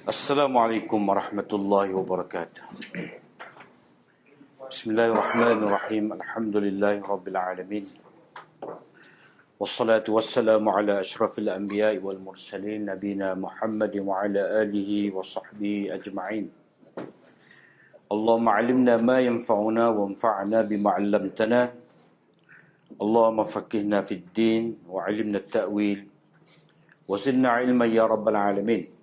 Assalamualaikum warahmatullahi wabarakatuh. Bismillahirrahmanirrahim. Alhamdulillahi rabbil alamin. Wassalatu wassalamu ala asyrafil anbiya'i wal mursalin nabina Muhammad wa ala alihi wa sahbihi ajma'in. Allahumma 'allimna ma yanfa'una wanfa'na bima 'allamtana. Allahumma faqqihna fid din wa 'allimna at-ta'wil wa zidna 'ilman ya rabbal alamin.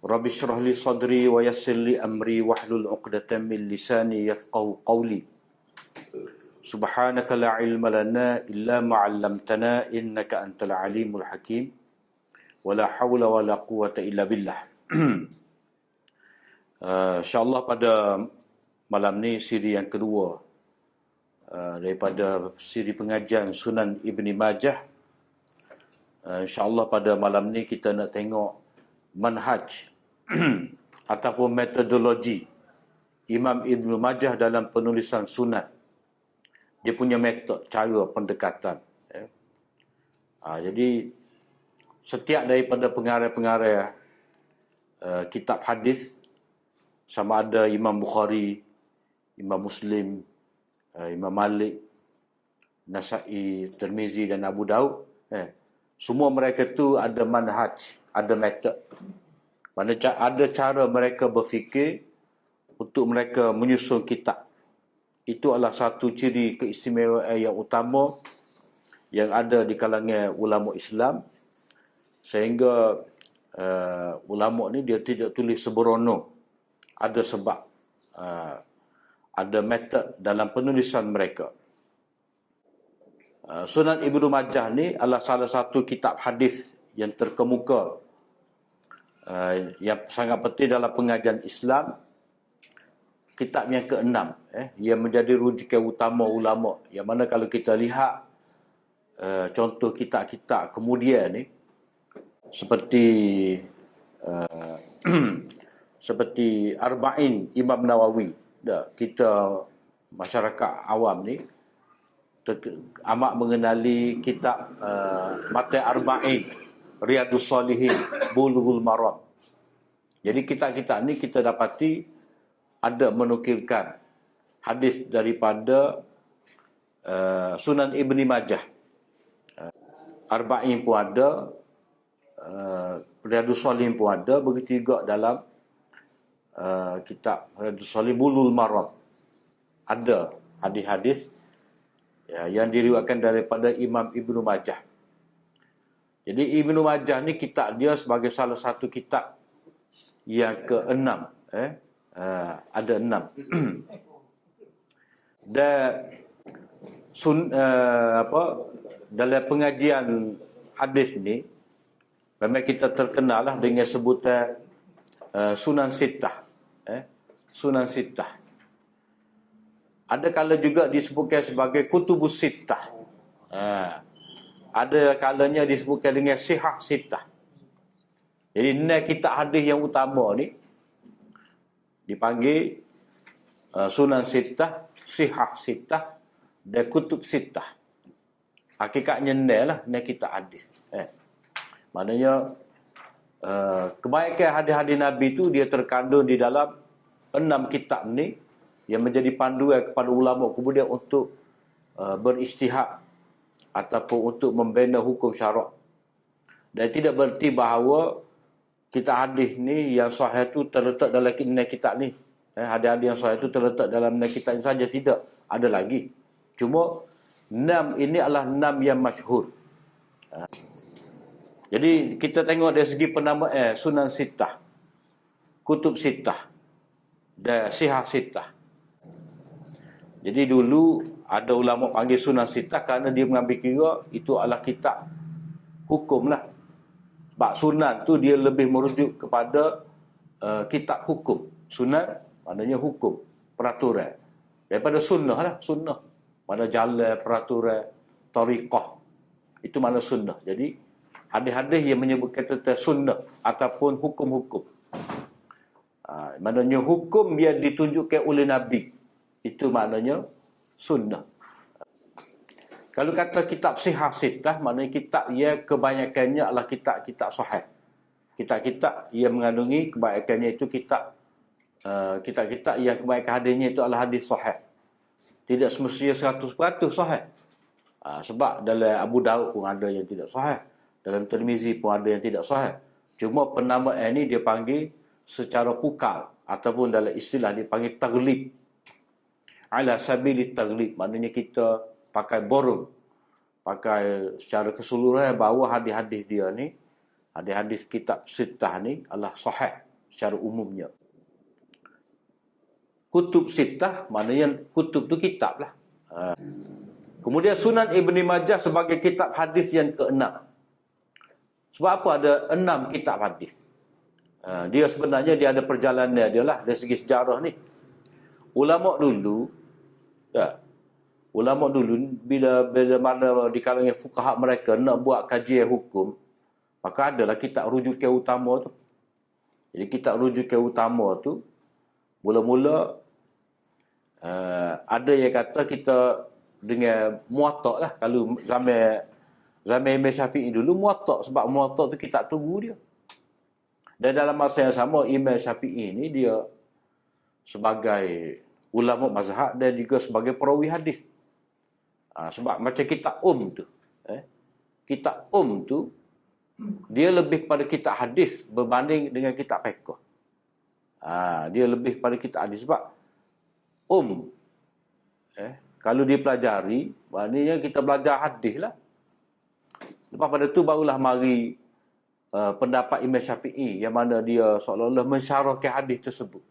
Rabbi syrah li sadri wa yassir li amri wahlul 'uqdatam min lisani yafqahu qawli. Subhanaka la ilma lana illa ma 'allamtana innaka antal alimul hakim. Wa la hawla wa la quwwata illa billah. InsyaAllah pada malam ni siri yang kedua daripada siri pengajian Sunan Ibni Majah. InsyaAllah pada malam ni kita nak tengok manhaj ataupun metodologi Imam Ibn Majah dalam penulisan sunat. Dia punya metod, cara pendekatan. Jadi setiap daripada pengarah-pengarah kitab hadis, sama ada Imam Bukhari, Imam Muslim, Imam Malik, Nasa'i, Tirmizi dan Abu Daud, semua mereka tu ada manhaj, ada metod. Mana ada cara mereka berfikir untuk mereka menyusun kitab. Itu adalah satu ciri keistimewaan yang utama yang ada di kalangan ulama Islam. Sehingga ulama ni dia tidak tulis seberono. Ada sebab, ada metod dalam penulisan mereka. Sunan Ibnu Majah ni adalah salah satu kitab hadis yang terkemuka, yang sangat penting dalam pengajian Islam. Kitab yang ke-6, yang menjadi rujukan utama ulama. Yang mana kalau kita lihat contoh kitab-kitab kemudian ni, seperti seperti Arba'in Imam Nawawi, kita masyarakat awam ni amat mengenali kitab Matan Arba'in, Riyadhus Shalihin, Bulughul Maram. Jadi kitab-kitab ni kita dapati ada menukilkan hadis daripada Sunan Ibni Majah. Arba'in pun ada, Riyadhus Shalihin pun ada, begitu juga dalam kitab Riyadhus Shalihin, Bulughul Maram ada hadis-hadis yang diriwayatkan daripada Imam Ibnu Majah. Jadi Ibnu Majah ni kitab dia sebagai salah satu kitab yang ke-6, ada 6. Dan dalam pengajian hadis ni memang kita terkenal lah dengan sebutan Sunan Sittah, Sunan Sittah. Ada kala juga disebutkan sebagai Kutubus Sittah. Ada kalanya disebutkan dengan Sihah Sittah. Jadi kitab hadis yang utama ni dipanggil Sunan Sittah, Sihah Sittah dan Kutub Sittah. Hakikatnya lah kitab hadis. Maknanya kebanyakan hadis-hadis Nabi tu dia terkandung di dalam 6 kitab ni yang menjadi panduan kepada ulama kemudian untuk beristihad ataupun untuk membina hukum syarak. Dan tidak berarti bahawa kitab hadis ni yang sahih tu terletak dalam kitab ni. Hadis-hadis yang sahih tu terletak dalam kitab ni saja, tidak. Ada lagi. Cuma 6 ini adalah 6 yang masyhur. Jadi kita tengok dari segi penamaan Sunan Sittah, Kutub Sittah dan Sihah Sittah. Jadi dulu ada ulama panggil Sunan Sittah kerana dia mengambil kira itu adalah kitab hukum lah. Sebab sunan tu dia lebih merujuk kepada kitab hukum. Sunan maknanya hukum, peraturan. Daripada sunnah lah, sunnah. Mana jalan, peraturan, tariqah. Itu mana sunnah. Jadi hadis-hadis yang menyebutkan tentang sunnah ataupun hukum-hukum. Maknanya hukum yang ditunjukkan oleh Nabi. Itu maknanya sunnah. Kalau kata kitab Sihah Sittah, maknanya kitab yang kebanyakannya adalah kitab-kitab sahih. Kitab-kitab yang mengandungi kebaikannya itu kitab-kitab yang kebaikan hadisnya itu adalah hadis sahih. Tidak semestinya 100% sahih. Sebab dalam Abu Daud pun ada yang tidak sahih. Dalam Tirmizi pun ada yang tidak sahih. Cuma penamaan ini dia panggil secara pukal. Ataupun dalam istilah dia panggil taglib. Ala sabili taglib. Maknanya kita pakai borong. Pakai secara keseluruhan bahawa hadis-hadis dia ni, hadis-hadis kitab sittah ni adalah sahih secara umumnya. Kutub sittah, maknanya kutub tu kitab lah. Kemudian Sunan Ibn Majah sebagai kitab hadis yang ke-6. Sebab apa ada 6 kitab hadis? Dia sebenarnya dia ada perjalanan dia lah dari segi sejarah ni. Ulama dulu, bila mana di kalangan fuqaha mereka nak buat kajian hukum, maka adalah kitab rujukan utama tu. Jadi kitab rujukan utama tu mula-mula ada yang kata kita dengan Muwatta' lah. Kalau zaman Imam Syafi'i dulu Muwatta', sebab Muwatta' tu kitab tunggu dia. Dan dalam masa yang sama Imam Syafi'i ni dia sebagai ulama mazhab dan juga sebagai perawi hadis. Sebab macam kitab tu. Kitab tu dia lebih pada kitab hadis berbanding dengan kitab fiqh. Dia lebih pada kitab hadis sebab kalau dipelajari, maknanya kita belajar hadis lah. Lepas pada tu barulah mari pendapat Imam Syafi'i yang mana dia seolah-olah mensyarahkan hadis tersebut.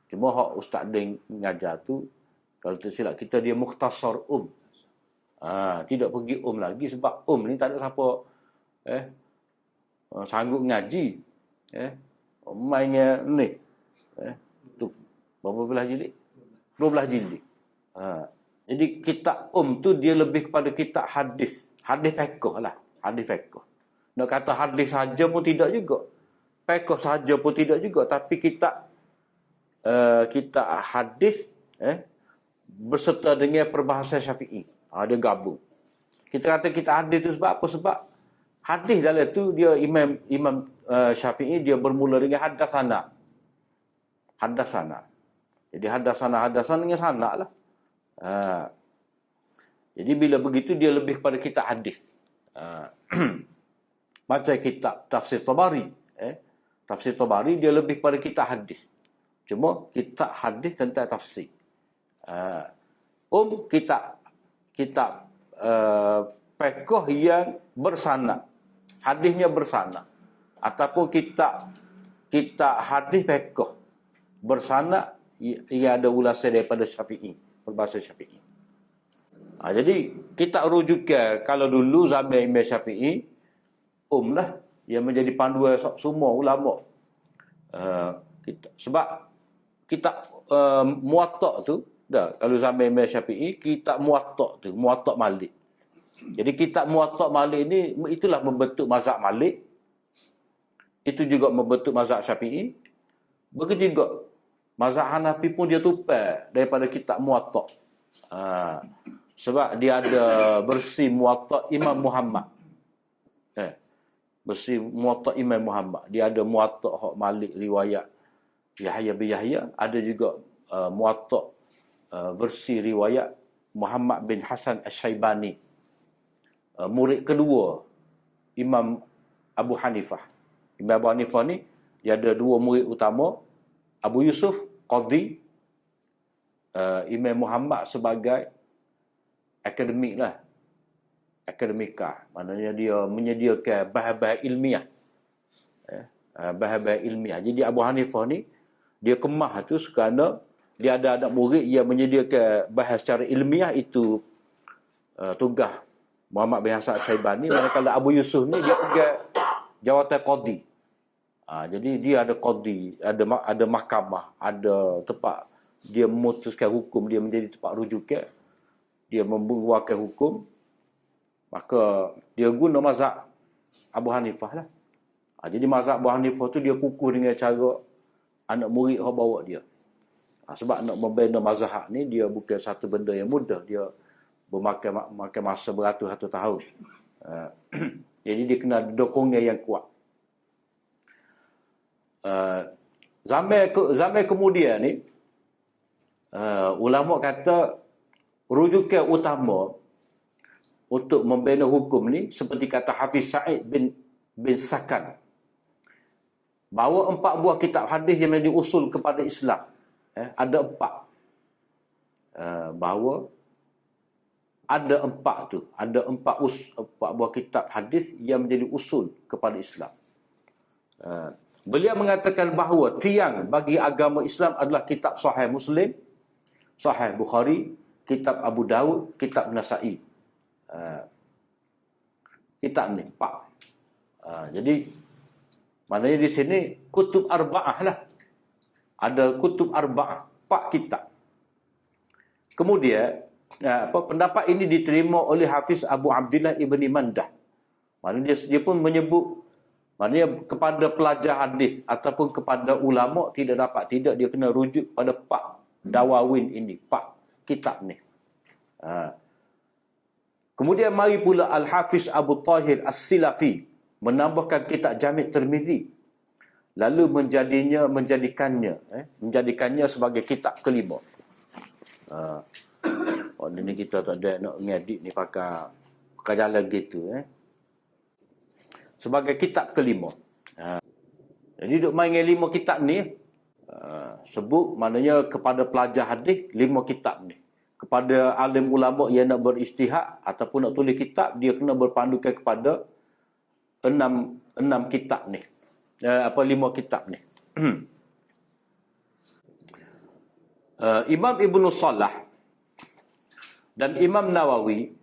Cuma hak Ustaz Ding mengajar tu, kalau tersilap kita dia mukhtasar tidak pergi lagi sebab ni tak ada siapa sanggup ngaji. Mainnya ni. Tu berapa belah jilid? 12 jilid. Jadi kitab tu dia lebih kepada kitab hadis. Hadis fiqh lah. Hadis fiqh. Nak kata hadis saja pun tidak juga. Fiqh saja pun tidak juga. Tapi kitab hadis berserta dengan perbahasan Syafi'i. Dia gabung. Kita kata kitab hadis tu sebab apa? Sebab hadis dalam tu dia Imam Syafi'i dia bermula dengan haddatsana. Jadi haddatsana dengan sana lah. Jadi bila begitu dia lebih kepada kitab hadis. Macam kitab Tafsir Tabari. Tafsir Tabari dia lebih kepada kitab hadis. Cuma kitab hadis tentang tafsir. Kitab fiqh yang bersanad. Hadisnya bersanad. Ataupun kitab hadis fiqh bersanad ia ada ulasan daripada Syafi'i, berbahasa Syafi'i. Jadi kitab rujukan kalau dulu zaman Imam Syafi'i lah yang menjadi panduan semua ulama. Sebab kitab Muwatta' tu kalau zaman Imam Syafi'i kitab Muwatta' Malik. Jadi kitab Muwatta' Malik ni itulah membentuk mazhab Malik. Itu juga membentuk mazhab Syafi'i. Begitu juga mazhab Hanafi pun dia tupai daripada kitab Muwatta'. Sebab dia ada bersih Muwatta' Imam Muhammad. Bersih Muwatta' Imam Muhammad. Dia ada Muwatta' hak Malik riwayat Yahya bin Yahya. Ada juga Muwatta' bersih riwayat Muhammad bin Hasan Asy-Syaibani. Murid kedua Imam Abu Hanifah. Imam Abu Hanifah ni dia ada dua murid utama, Abu Yusuf Qadhi, Imam Muhammad sebagai akademik lah. Akademika. Maknanya dia menyediakan bahas-bahas ilmiah. Bahas-bahas ilmiah. Jadi Abu Hanifah ni dia kemah tu kerana dia ada anak murid yang menyediakan bahas secara ilmiah itu tugas Muhammad bin Hasan Asy-Syaibani. Manakala Abu Yusuf ni dia pegang jawatan qadhi. Jadi dia ada qadhi, ada mahkamah, ada tempat dia memutuskan hukum, dia menjadi tempat rujukan. Dia membuatkan hukum. Maka dia guna mazhab Abu Hanifah lah. Jadi mazhab Abu Hanifah tu dia kukuh dengan cara anak murid yang bawa dia. Sebab nak membina mazhab ni dia bukan satu benda yang mudah. Dia memakan masa beratus-ratus tahun. Jadi dia kena dokongan yang kuat. zaman kemudian ni, ulama kata rujukan utama untuk membina hukum ni seperti kata Hafiz Sa'id bin Sakan, bahawa 4 buah kitab hadis yang menjadi usul kepada Islam. Ada 4. Bahawa ada 4 tu. Ada 4 buah kitab hadis yang menjadi usul kepada Islam. Beliau mengatakan bahawa tiang bagi agama Islam adalah kitab Sahih Muslim, Sahih Bukhari, kitab Abu Daud, kitab Nasa'i. Kitab ni 4. Jadi maknanya di sini kutub arba'ah lah. Ada kutub arba'ah, 4 kitab. Kemudian pendapat ini diterima oleh Hafiz Abu Abdillah Ibni Mandah. Maknanya dia pun menyebut, maknanya kepada pelajar hadis ataupun kepada ulama tidak dia kena rujuk pada 4 dawawin ini, 4 kitab ni. Kemudian mari pula Al-Hafiz Abu Tahir As-Silafi menambahkan kitab Jami' Tirmizi, lalu menjadikannya sebagai kitab kelima. Ni kita tak ada nak ngedit ni pakai jalan gitu. Sebagai kitab kelima. Jadi duk main dengan 5 kitab ni, sebut maknanya kepada pelajar hadis 5 kitab ni. Kepada alim ulama yang nak beristihad ataupun nak tulis kitab, dia kena berpandukan kepada 6 kitab ni. 5 kitab ni. Imam Ibnu Salah dan Imam Nawawi,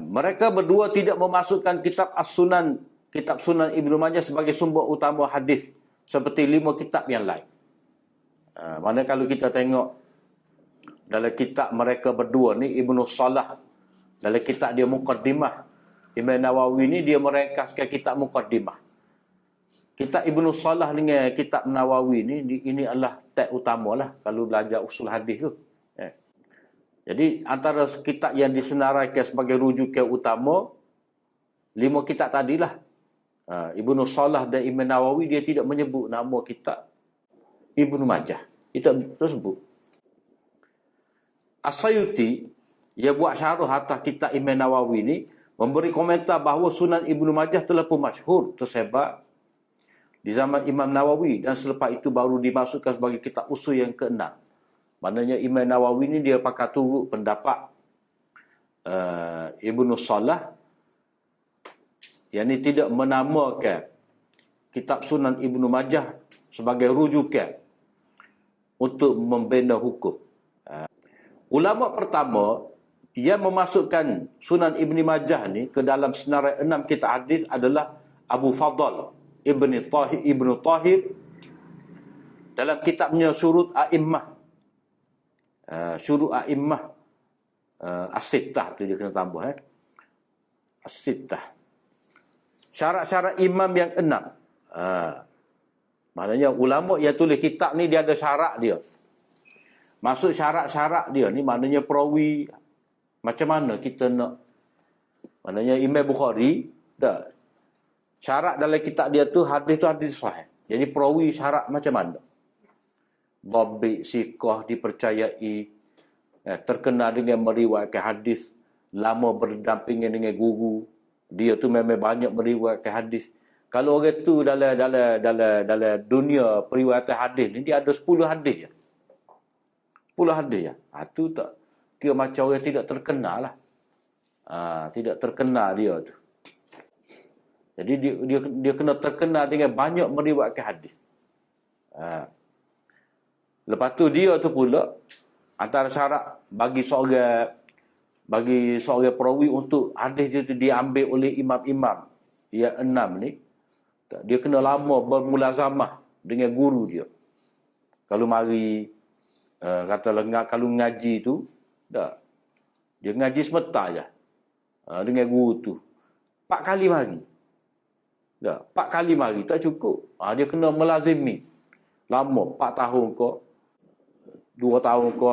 mereka berdua tidak memasukkan kitab As-Sunan, kitab Sunan Ibnu Majah sebagai sumber utama hadis seperti 5 kitab yang lain. Mana kalau kita tengok dalam kitab mereka berdua ni, Ibnu Salah dalam kitab dia Muqaddimah, Imam Nawawi ni dia meringkaskan kitab Muqaddimah. Kitab Ibnu Salah dengan kitab Nawawi ni, ini adalah teks utama lah kalau belajar usul hadis tu. Jadi antara kitab yang disenaraikan sebagai rujukan utama, 5 kitab tadilah. Ibnu Salah dan Imam Nawawi dia tidak menyebut nama kitab Ibnu Majah. Itu tersebut. As-Sayuti dia buat syarah atas kitab Imam Nawawi ni, memberi komentar bahawa Sunan Ibnu Majah telah pun masyhur, tersebar di zaman Imam Nawawi dan selepas itu baru dimasukkan sebagai kitab usul yang ke-6. Maknanya Imam Nawawi ni dia pakai turut pendapat Ibnu Salah yang ni tidak menamakan kitab Sunan Ibnu Majah sebagai rujukan untuk membina hukum. Ulama pertama yang memasukkan Sunan Ibni Majah ni ke dalam senarai 6 kitab hadis adalah Abu Fadl Ibnu Tahir dalam kitabnya Syurut A'immah. Syurut A'immah As-Sittah tu dia kena tambah. As-Sittah. Syarat-syarat imam yang 6. Maknanya ulama yang tulis kitab ni dia ada syarat dia. Maksud syarat-syarat dia ni maknanya perawi macam mana kita nak. Maknanya Imam Bukhari dah syarat dalam kitab dia tu hadis sahih. Jadi perawi syarat macam mana? Dhabit, siqah, dipercayai, terkenal dengan meriwayatkan hadis, lama berdampingan dengan guru. Dia tu memang banyak meriwayatkan hadis. Kalau orang tu dalam dunia periwayatan hadis ni dia ada 10 hadis je. 10 hadis je. Tu tak kira macam orang tidak terkenal lah. Tidak terkenal dia tu. Jadi dia kena terkenal dengan banyak meriwayatkan hadis. Lepas tu dia tu pula antara syarat bagi seorang perawi untuk hadis dia tu diambil oleh imam-imam yang 6 ni, dia kena lama bermulazamah dengan guru dia. Kalau mari kalau ngaji tu dah dia ngaji sebentar je dengan guru tu 4 kali mari. Dah 4 kali mari tak cukup. Dia kena melazimi lama 4 tahun ke 2 tahun ke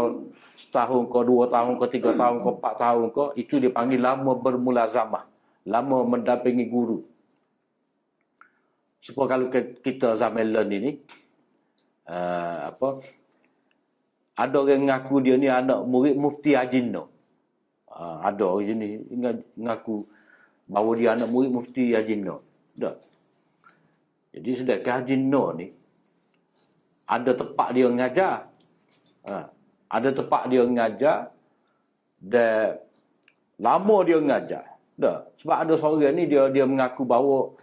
setahun ke 2 tahun ke 3 tahun ke 4 tahun ke, itu dia panggil lama bermulazamah, lama mendampingi guru. Supaya kalau kita zaman learn ini, ada orang ngaku dia ni anak murid Mufti Hajinno. Ada orang ni ngaku bahawa dia anak murid Mufti Hajinno. Tak. Jadi sedangkan Hajinno ni ada tempat dia mengajar. Ada tempat dia mengajar dan lama dia mengajar. Tak. Sebab ada seorang ni dia mengaku bahawa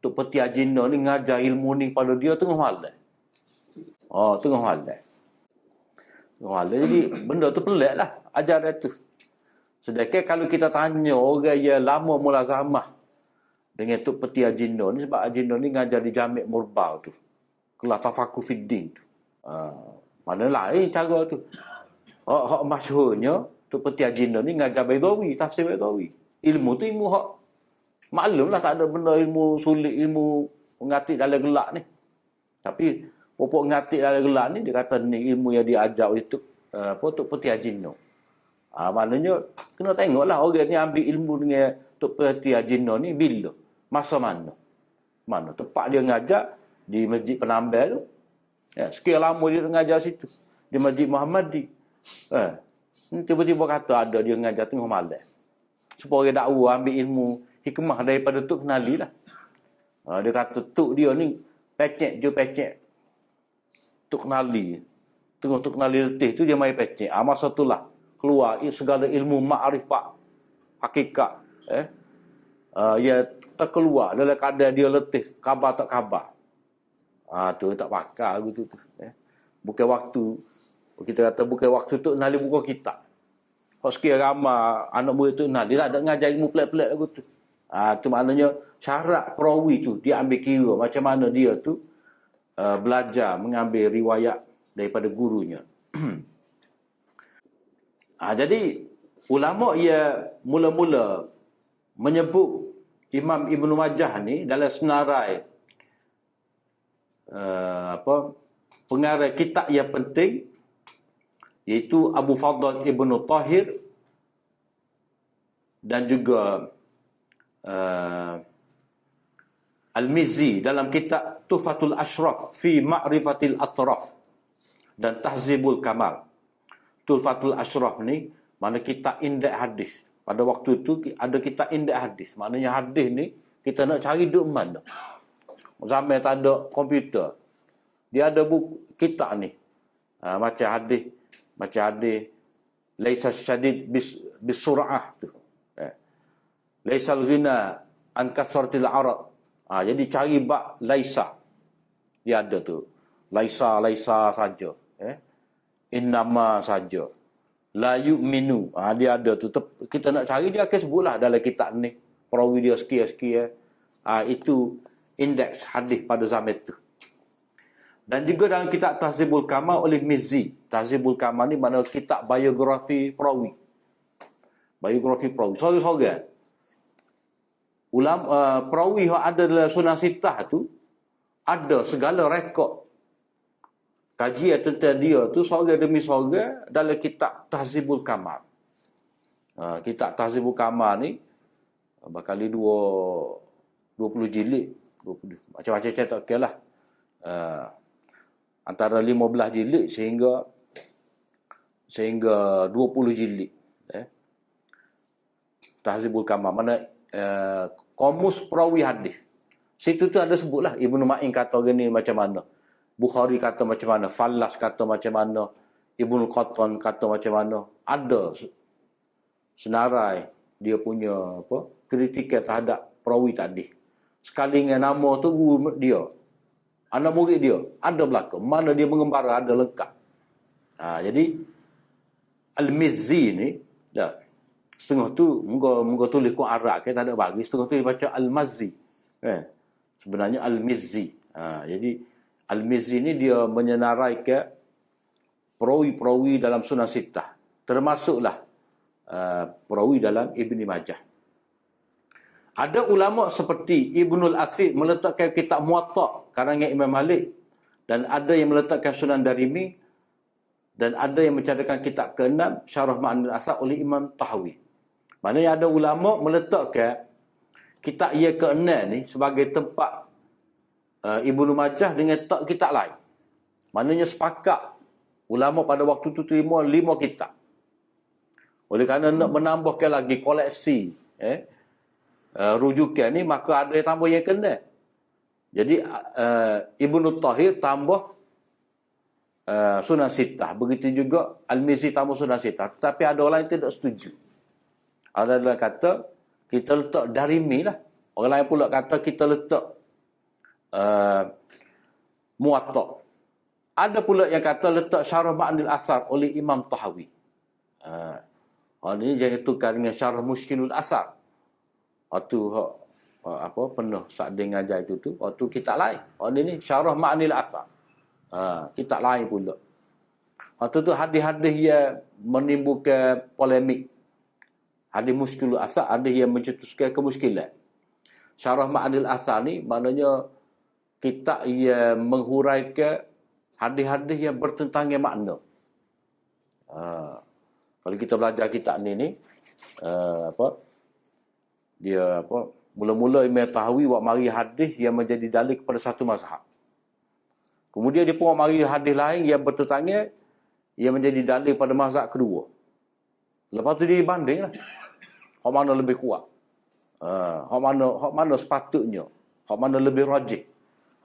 Tok Peti Hajinno ni mengajar ilmu ni pada dia tengah malam. Tengah malam. Jadi benda tu pelik lah ajaran tu. Sedangkan kalau kita tanya orang yang lama mulazamah dengan Tok Peti Hajinno ni, sebab Hajinno ni ngajar di Jami' Murbau tu, kelas tafakuh fiddin tu. Mana lain cara tu. Hak masyhurnya Tok Peti Hajinno ni ngajar Baidawi, tafsir Baidawi. Ilmu tu ilmu hak maklum lah, tak ada benda ilmu sulit, ilmu mengatik dalam gelak ni. Tapi pokok ngatik dalam gelak ni, dia kata ni ilmu yang diajar oleh Tok Peti Hajinno. Maknanya kena tengoklah orang ni ambil ilmu dengan Tok Peti Hajinno ni bila, masa mana tempat dia ngajar di Masjid Penambal tu. Sekian lama dia ngajar situ di Masjid Muhammadi. Tiba-tiba kata ada dia ngajar tengah malam. Supaya orang dakwah ambil ilmu hikmah daripada Tok Kenali lah. Dia kata Tok dia ni pecek Tok Kenali. Tengok Tok Kenali letih tu dia main pecek. Masa tu lah keluar segala ilmu ma'rifat hakikat. Ia terkeluar dalam keadaan dia letih, khabar tak khabar. Tu tak pakar gitu tu. Bukan waktu, kita kata bukan waktu Tok Kenali buka kitab. Kau sekian ramai anak murid Tok Kenali, dia tak ada ngajar ilmu pelik-pelik lagu tu. Tu maknanya syarat perawi tu dia ambil kira macam mana dia tu belajar mengambil riwayat daripada gurunya. Jadi ulama ia mula-mula menyebut Imam Ibnu Majah ni dalam senarai pengarang kitab yang penting, iaitu Abu Fadl Ibnu Tahir dan juga Al-Mizzi dalam kitab Tuhfatul Ashraf fi Ma'rifatil Atraf dan Tahzibul Kamal. Tuhfatul Ashraf ni mana kitab indeks hadis. Pada waktu tu ada kitab indeks hadis. Maknanya hadis ni kita nak cari duk mana. Zaman tak ada komputer. Dia ada buku kitab ni. Macam hadis laisa syadid bis sur'ah tu. Laisal ghina an kasratil arad. Jadi cari bab laisa. Dia ada tu. Laisa saja. Innama saja. La yu'minu. Dia ada tu. Kita nak cari dia akan sebutlah dalam kitab ni. Perawi dia sekian-sekian. Itu indeks hadis pada zaman itu. Dan juga dalam kitab Tahzibul Kamal oleh Mizzi. Tahzibul Kamal ni mana kitab biografi perawi. Biografi perawi. Sorang-sorang. Perawi yang ada dalam Sunan Sittah tu, ada segala rekod kajian tentang dia tu seorang demi seorang dalam kitab Tahzibul Kamal. Kitab Tahzibul Kamal ni berkali 20 jilid, 20, macam-macam cetak lah. Antara 15 jilid sehingga 20 jilid. Tahzibul Kamal mana komus perawi hadis. Situ tu ada sebutlah Ibnu Ma'in kata gini macam mana, Bukhari kata macam mana, Fallas kata macam mana, Ibnu Qattan kata macam mana. Ada senarai dia punya kritikan terhadap perawi tadi. Sekali dengan nama tu guru dia, anak murid dia, ada belakang. Mana dia mengembara, ada lengkap. Jadi Al-Mizzi ni dah. Setengah tu muka tulis ku Arab ke tak ada bagi, setengah tu dia baca Al-Mazzi. Sebenarnya Al-Mizzi. Jadi Al-Mizzi ni dia menyenaraikan perawi-perawi dalam Sunan Sittah. Termasuklah perawi dalam Ibni Majah. Ada ulama seperti Ibnul Athir meletakkan kitab Muwatta karangan Imam Malik, dan ada yang meletakkan Sunan Darimi, dan ada yang mencatatkan kitab ke-6 Syarah Ma'anil Athar oleh Imam Tahawi. Maknanya ada ulama meletakkan kitab ia ke-6 ni sebagai tempat Ibnu Majah dengan tak kitab lain. Maknanya sepakat ulama pada waktu itu terima 5 kitab. Oleh kerana nak menambahkan lagi koleksi rujukan ni, maka ada yang tambah yang kena. Jadi Ibnu Tahir tambah Sunan Sittah. Begitu juga Al-Mizzi tambah Sunan Sittah. Tetapi ada orang yang tidak setuju. Ada yang kata kita letak Darimi lah. Orang lain pula kata kita letak Muwatta. Ada pula yang kata letak Syarah Ma'nil Athar oleh Imam Tahawi. Ini jangan tukar dengan Syarah Mushkilul Athar. Waktu penuh saat dia ngajar itu tu, waktu kitab lain. Ini Syarah Ma'nil Athar. Kitab lain pula. Waktu tu hadis-hadis yang menimbulkan polemik. Hadis Mushkilul Athar ada yang mencetuskan kemuskilan. Syarah Ma'nil Athar ni maknanya kitab yang menghuraikan hadis-hadis yang bertentangan makna. Kalau kita belajar kitab ni mula-mula Imam Tahawi buat mari hadis yang menjadi dalil kepada satu mazhab. Kemudian dia pun buat mari hadis lain yang bertentangan yang menjadi dalil pada mazhab kedua. Lepas tu dia bandinglah. Hak mana lebih kuat? Hak mana sepatutnya? Hak mana lebih rajih?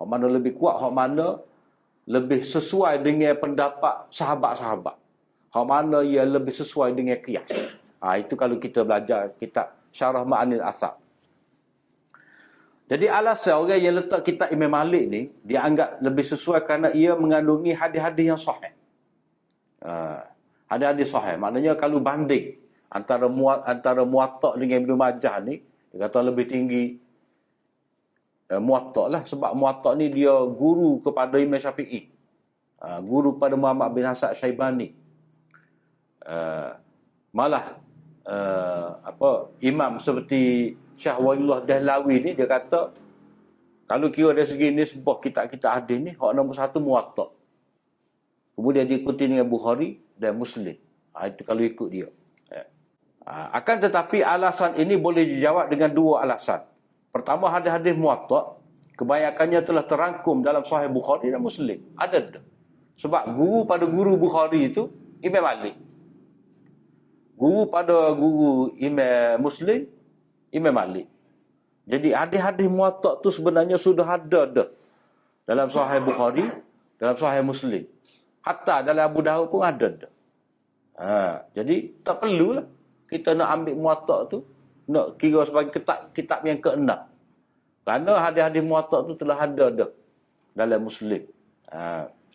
Hak mana lebih kuat? Hak mana lebih sesuai dengan pendapat sahabat-sahabat? Hak mana yang lebih sesuai dengan qiyas? Itu kalau kita belajar kitab Syarah Ma'nil Athar. Jadi alasan orang yang letak kitab Imam Malik ni, dia anggap lebih sesuai kerana ia mengandungi hadis-hadis yang sahih. Hadis-hadis sahih. Maknanya kalau banding antara Muwatta dengan Ibnu Majah ni, dia kata lebih tinggi Muwatta lah. Sebab Muwatta ni dia guru kepada Imam Syafi'i. Guru kepada Muhammad bin Hasan Syaibani. Malah imam seperti Syah Walillah Dahlawi ni, dia kata kalau kira dari segi nisbah kitab-kitab hadis ni, hak nombor 1 Muwatta. Kemudian diikuti dengan Bukhari dan Muslim. Itu kalau ikut dia. Akan tetapi alasan ini boleh dijawab dengan 2 alasan. Pertama, hadis-hadis Muwatta kebanyakannya telah terangkum dalam Sahih Bukhari dan Muslim. Ada. Sebab guru pada guru Bukhari itu Imam Malik. Guru pada guru Imam Muslim Imam Malik. Jadi hadis-hadis Muwatta tu sebenarnya sudah ada dah dalam Sahih Bukhari, dalam Sahih Muslim. Hatta dalam Abu Dawud pun ada dah. Jadi tak perlulah kita nak ambil Muwatta tu nak kira sebagai kitab yang ke-6. Kerana hadis-hadis Muwatta tu telah ada dah dalam Muslim,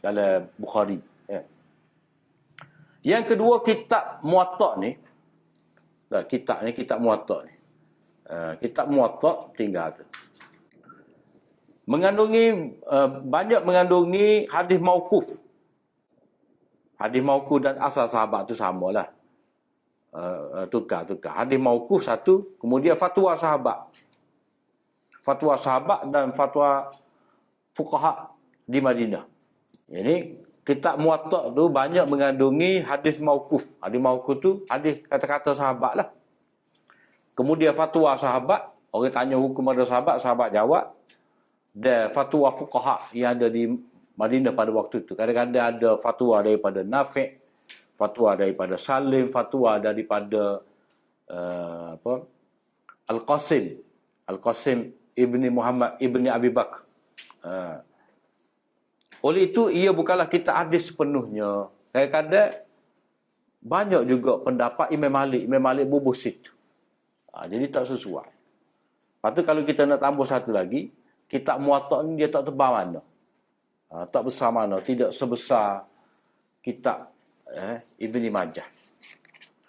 dalam Bukhari. Yang kedua, kitab Muwatta ni, kitab Muwatta ni. Kitab Muwatta tinggal tu. Banyak mengandungi hadis mauquf. Hadis mauquf dan asal sahabat tu samalah. Tukar. Hadis mauquf satu, kemudian fatwa sahabat. Fatwa sahabat dan fatwa fuqaha di Madinah. Ini kitab Muwatta tu banyak mengandungi hadis mauquf. Hadis mauquf tu hadis kata-kata sahabat lah. Kemudian fatwa sahabat, orang tanya hukum pada sahabat, sahabat jawab. Dan fatwa fuqaha yang ada di Madinah pada waktu itu. Kadang-kadang ada fatwa daripada Nafi', fatwa daripada Salim, fatwa daripada Al-Qasim ibni Muhammad ibni Abi Bakr. Oleh itu, ia bukanlah kitab hadis sepenuhnya. Kadang-kadang banyak juga pendapat Imam Malik bubuh situ. Jadi tak sesuai. Lepas tu kalau kita nak tambah satu lagi, kitab Muwatta ni dia tak tebal mana. Tak besar mana. Tidak sebesar kitab Ibnu Majah.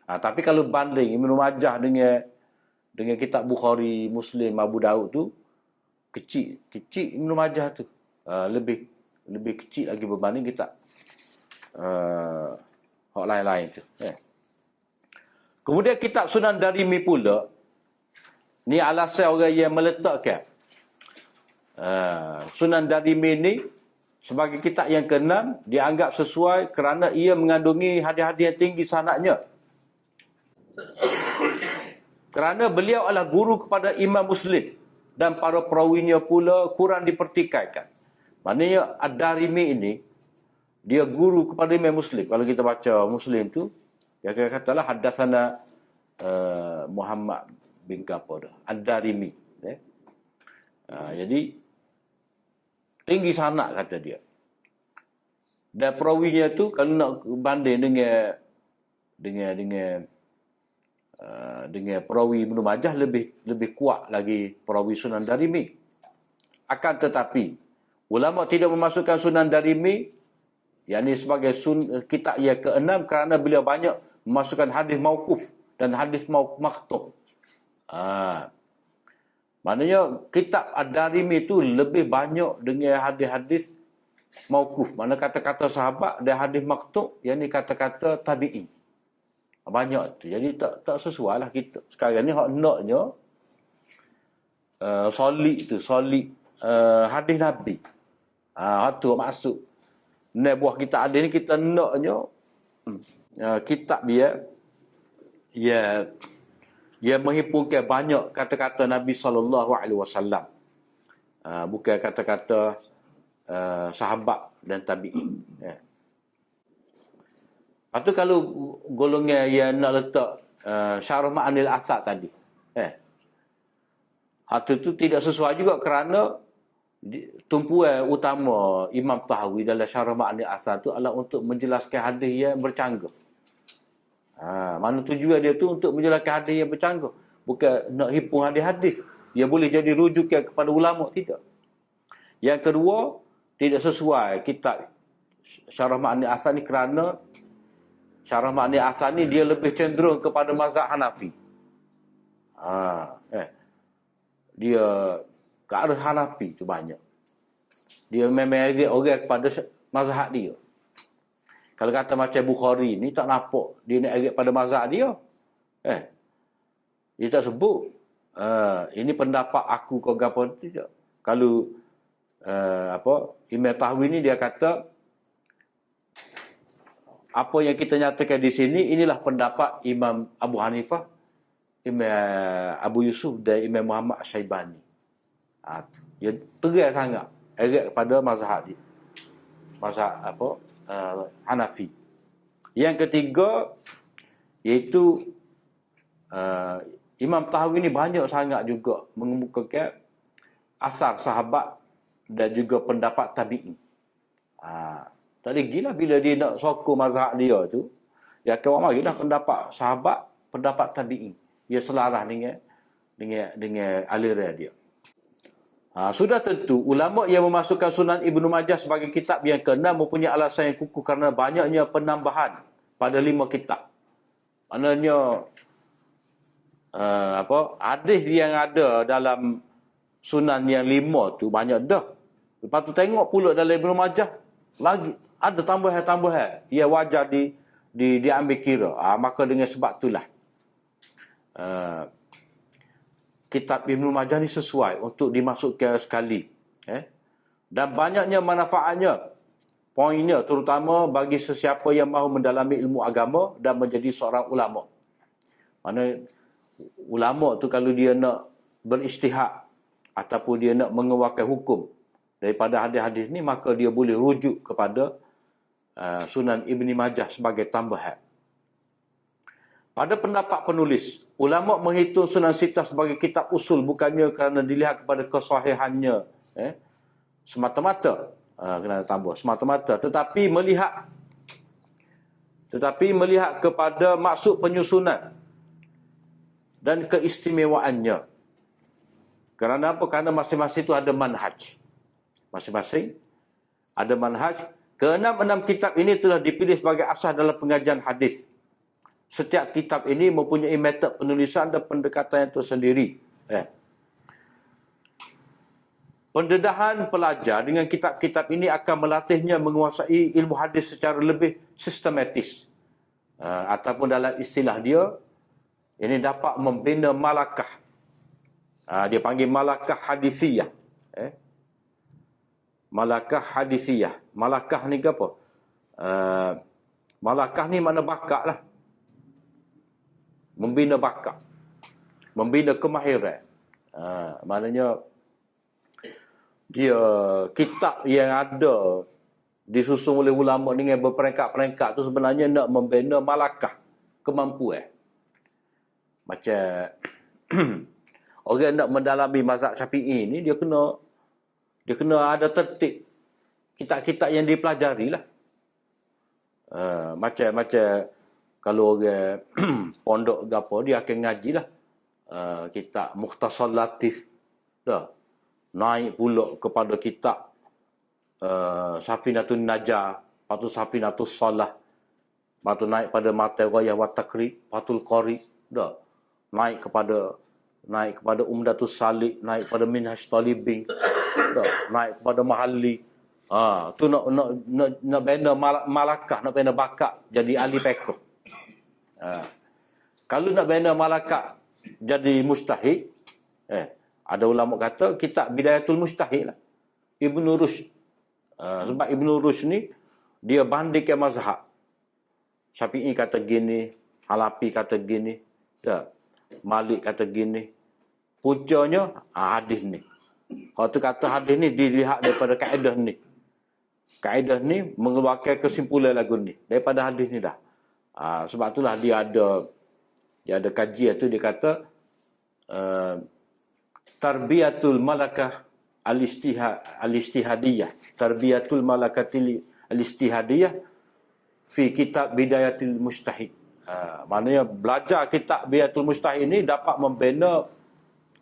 Tapi kalau banding Ibnu Majah dengan kitab Bukhari, Muslim, Abu Dawud tu, kecil Ibnu Majah tu. Lebih kecil lagi berbanding kitab hak lain-lain tu. Kemudian kitab Sunan Darimi pula, ni alasan orang yang meletakkan Sunan Darimi ni sebagai kitab yang ke-6 dianggap sesuai kerana ia mengandungi hadis-hadis yang tinggi sanadnya. Kerana beliau adalah guru kepada Imam Muslim. dan para perawinya pula kurang dipertikaikan. Maknanya Ad-Darimi ini dia guru kepada Imam Muslim. Kalau kita baca Muslim tu, dia katalah haddatsana Muhammad bin Kapur Ad-Darimi. Jadi tinggi sanad kata dia. Dan perawinya tu kalau nak banding dengan perawi Ibnu Majah lebih kuat lagi perawi Sunan Darimi. Akan tetapi ulama tidak memasukkan Sunan Darimi yakni sebagai kitab yang ke-6 kerana beliau banyak memasukkan hadis mauquf dan hadis maqtu'. Maknanya kitab Ad-Darimi itu lebih banyak dengan hadis-hadis mauquf, mana kata-kata sahabat, dan hadis maqtu', yakni kata-kata tabi'in. Banyak tu. Jadi tak sesuai lah kita. Sekarang ni hak naknya solid hadis Nabi. Hak tu maksud. Ni buah kita ada ni kita naknya kitab dia menghimpunkan banyak kata-kata Nabi SAW. Bukan kata-kata sahabat dan tabi'in. Lepas tu kalau golongan yang nak letak Syarah Ma'anil Asad tadi. Hal tu tidak sesuai juga kerana tumpuan utama Imam Tahawi dalam Syarah Ma'anil Asad tu adalah untuk menjelaskan hadis yang bercanggah. Mana tujuan dia tu untuk menjelaskan hadis yang bercanggah. Bukan nak himpun hadis-hadis. Dia boleh jadi rujukan kepada ulama, tidak. Yang kedua, tidak sesuai kitab Syarah Ma'anil Asad ni kerana Syarah Ma'anil Asad ni dia lebih cenderung kepada mazhab Hanafi. Dia ke arah Hanafi tu banyak. Dia memang orang kepada mazhab dia. Kalau kata macam Bukhari ni tak nampak dia nak agak pada mazhab dia. Dia tak sebut. Ini pendapat aku kau gapo tidak. Kalau Imam Tahawi ni dia kata apa yang kita nyatakan di sini inilah pendapat Imam Abu Hanifah, Imam Abu Yusuf dan Imam Muhammad Syaibani. Dia tegas sangat agak kepada mazhab dia. Mazhab Hanafi. Yang ketiga iaitu Imam Tahawi ni banyak sangat juga mengemukakan asar sahabat dan juga pendapat tabi'in. Tak lagi lah bila dia nak sokong mazhab dia tu, dia akan marilah pendapat sahabat, pendapat tabi'in. Dia selaras dengan aliran dia. Sudah tentu ulama yang memasukkan Sunan Ibnu Majah sebagai kitab yang ke-6 mempunyai alasan yang kukuh kerana banyaknya penambahan pada 5 kitab. Maknanya hadis yang ada dalam Sunan yang 5 tu banyak dah. Lepas tu tengok pula dalam Ibnu Majah lagi ada tambahan-tambahan yang wajar diambil kira. Maka dengan sebab itulah kitab Ibnu Majah ni sesuai untuk dimasukkan sekali. Dan banyaknya manfaatnya, poinnya terutama bagi sesiapa yang mahu mendalami ilmu agama dan menjadi seorang ulama. Mana ulama tu kalau dia nak beristihad ataupun dia nak mengeluarkan hukum daripada hadis-hadis ni, maka dia boleh rujuk kepada Sunan Ibnu Majah sebagai tambahan. Pada pendapat penulis, ulama menghitung Sunan Sittah sebagai kitab usul bukannya kerana dilihat kepada kesahihannya semata-mata, kena tambah semata-mata, tetapi melihat kepada maksud penyusunan dan keistimewaannya. Kerana apa? Kerana masing-masing itu ada manhaj. Masing-masing ada manhaj. Keenam kitab ini telah dipilih sebagai asas dalam pengajian hadis. Setiap kitab ini mempunyai metod penulisan dan pendekatan yang tersendiri. Pendedahan pelajar dengan kitab-kitab ini akan melatihnya menguasai ilmu hadis secara lebih sistematis. Ataupun dalam istilah dia, ini dapat membina malakah. Dia panggil malakah hadisiyah. Malakah hadisiyah. Malakah ni ke apa? Malakah ni makna bakat lah. Membina bakat. Membina kemahiran. Maknanya dia kitab yang ada disusun oleh ulama dengan berperingkat-peringkat tu sebenarnya nak membina malakah, kemampuan. Macam orang nak mendalami mazhab Syafi'i ni dia kena ada tertib kitab-kitab yang dipelajari lah. Macam kalau orang pondok gapo dia akan ngaji lah kitab Mukhtasar Latif dah. Naik pula kepada kitab Safinatun Najah, patu Safinatus Salah, patu naik pada Mata Ghayah wa Taqrib, Fathul Qari dah. Naik kepada Umdatus Salik, naik pada Minhaj Talibin dah, naik kepada Mahalli. Tu nak bina malakah, nak bina bakat jadi ahli fiqh. Kalau nak bina malakah jadi mujtahid, ada ulama kata kitab Bidayatul Mujtahid lah, Ibnu Rushd. Sebab Ibnu Rushd ni dia bandingkan mazhab. Syafi'i kata gini, Hanafi kata gini, Malik kata gini. Puncanya hadis ni. Kalau tu kata hadis ni dilihat daripada kaedah ni. Kaedah ni mengeluarkan kesimpulan lagu ni daripada hadis ni dah. Sebab itulah dia ada kajian tu, dia kata Tarbiyatul Malakah Al-Istihadiyah. Tarbiyatul Malakatil Al-Istihadiyah fi kitab Bidayatul Mujtahid. Maknanya belajar kitab Bidayatul Mujtahid ini dapat membina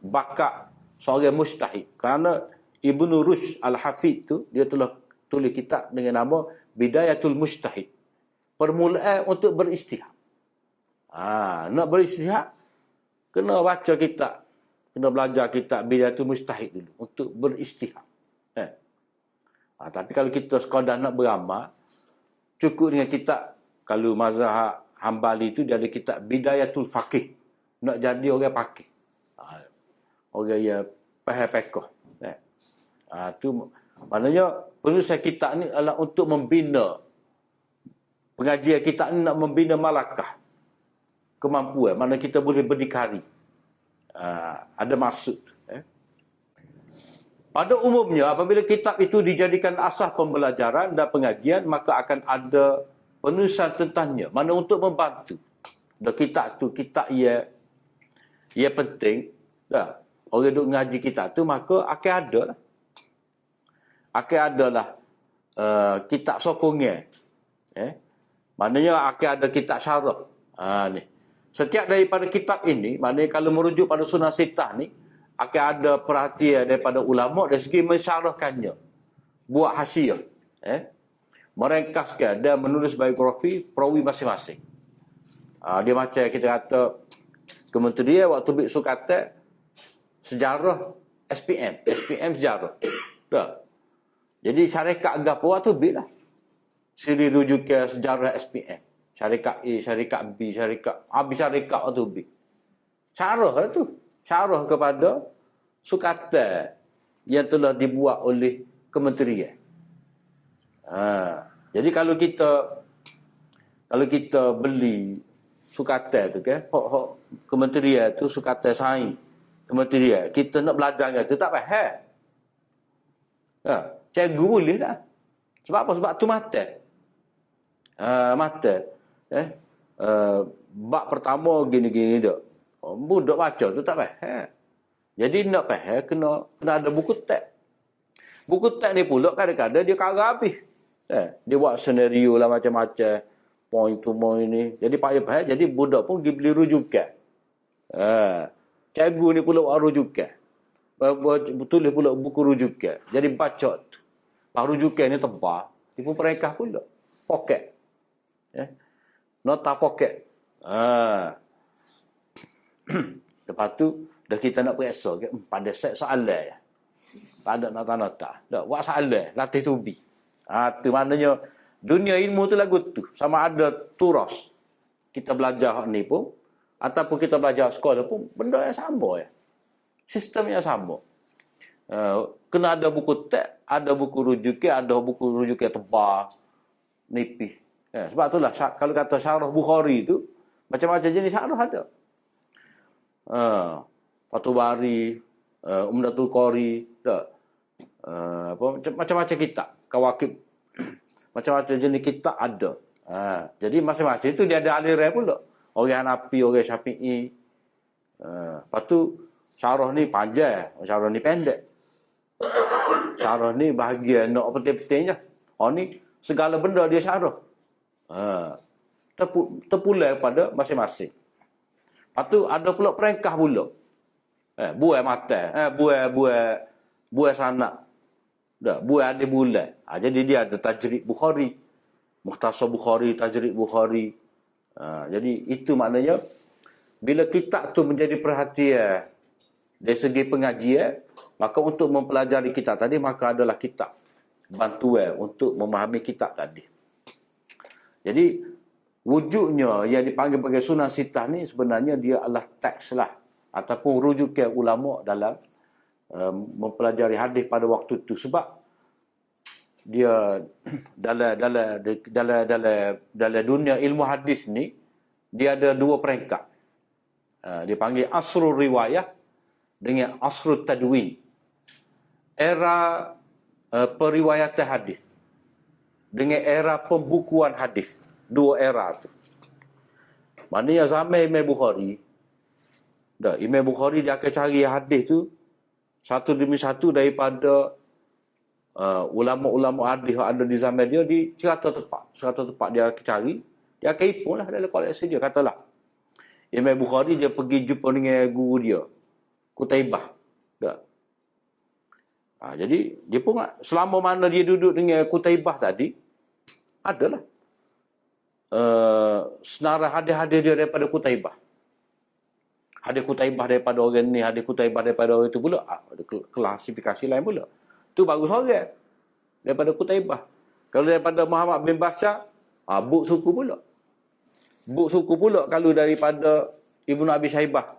bakat seorang mujtahid. Kerana Ibnu Rushd Al-Hafidh tu dia telah tulis kitab dengan nama Bidayatul Mujtahid. Permulaan untuk beristihad. Nak beristihad kena baca kitab, kena belajar kitab Bidayatul Mujtahid dulu untuk beristihad. Tapi kalau kita sekadar nak beramal, cukup dengan kitab. Kalau mazhab Hambali tu dia ada kitab Bidayatul Faqih. Nak jadi orang faqih. Orang yang faham fiqh. Tu maknanya penulisan kitab ni adalah untuk membina, pengajian kitab ni nak membina malakah, kemampuan, mana kita boleh berdikari. Ada maksud. Pada umumnya apabila kitab itu dijadikan asas pembelajaran dan pengajian, maka akan ada penulisan tentangnya, mana untuk membantu. Dan kitab tu kitab ia penting dah. Orang duk ngaji kitab tu, maka akan ada lah kitab sokongan. Maknanya akan ada kitab syarah. Ni. Setiap daripada kitab ini, maknanya kalau merujuk pada Sunnah Sittah ni, akan ada perhatian daripada ulama dari segi mensyarahkannya. Buat hasyiah. Merengkaskan dan menulis biografi perawi masing-masing. Dia macam kita kata Kementerian waktu Bik Sukatan sejarah SPM sejarah. Dah. Jadi syarikat agapo tu Bik lah. Siri rujukan sejarah SPM. Syarikat A, syarikat B, syarikat A, syarikat tu B. Syarah tu. Syarah kepada sukatan yang telah dibuat oleh kementerian. Jadi kalau kita beli sukatan tu kan, kementerian tu sukatan sains kementerian, kita nak belajar tu tak faham. Cikgu boleh lah. Sebab apa? Sebab tu mata. Bab pertama gini-gini dak. Budak baca tu tak faham. Jadi nak faham kena ada buku teks. Buku teks ni pula kadang-kadang dia karang habis. Dia buat senario lah macam-macam. Point to point ni. Jadi payah-payah. Jadi budak pun pergi beli rujukan. Cikgu ni pula buat rujukan. Tulis pula buku rujukan. Jadi baca tu. Rujukan ni tebal. Dia pun peringkah pula. Poket. Nota poket. Lepas tu dah kita nak periksa ke pada set soalan ya. Tak ada nota-nota. Dak buat soalan, latih tubi. Tu maknanya dunia ilmu tu lagu tu. Sama ada turas. Kita belajar ni pun ataupun kita belajar sekolah pun benda yang sama ya. Sistem yang sama. Kena ada buku teks, ada buku rujukan, ada buku rujukan tebal, nipis. Sebab itulah kalau kata syarah Bukhari tu macam-macam jenis syarah ada. Fathul Bari, Umdatul Qari, tak? Macam-macam kitab, Kawakib, macam-macam jenis kitab ada. Jadi masing-masing itu dia ada aliran pula. Orang Hanafi, orang Syafi'i. Lepas tu syarah ni panjang, syarah ni pendek. Syarah ni bahagian nak penting-pentingnya. Ni segala benda dia syarah. Terpulang pada masing-masing. Lepas tu ada pula perengkah pula. Buah mata, buah sanak. Buah ada bulan. Jadi dia ada tajrid Bukhari. Mukhtasar Bukhari, tajrid Bukhari. Jadi itu maknanya bila kitab tu menjadi perhatian dari segi pengajian, maka untuk mempelajari kitab tadi, maka adalah kitab bantuan untuk memahami kitab tadi. Jadi wujudnya yang dipanggil sebagai Sunan Sittah ni sebenarnya dia adalah teks lah, ataupun rujukan ulama dalam mempelajari hadis pada waktu itu. Sebab dia dalam dunia ilmu hadis ni dia ada dua peringkat. Dia panggil asrul riwayah dengan asrul tadwin. Era periwayatan hadis dengan era pembukuan hadis. Dua era tu. Maknanya zaman Imam Bukhari, Imam Bukhari dia akan cari hadis tu satu demi satu daripada ulama-ulama hadis yang ada di zaman dia, di cerita tepat dia akan cari, dia akan hipun lah dalam koleksi dia. Katalah Imam Bukhari dia pergi jumpa dengan guru dia, Qutaibah. Jadi dia pun selama mana dia duduk dengan Qutaibah tadi, adalah senarai hadis-hadis dia daripada Qutaibah. Hadis Qutaibah daripada orang ni, hadis Qutaibah daripada orang itu pula. Ada klasifikasi lain pula. Tu baru seorang daripada Qutaibah. Kalau daripada Muhammad bin Bashar, buk suku pula. Buk suku pula kalau daripada Ibnu Abi Syaibah.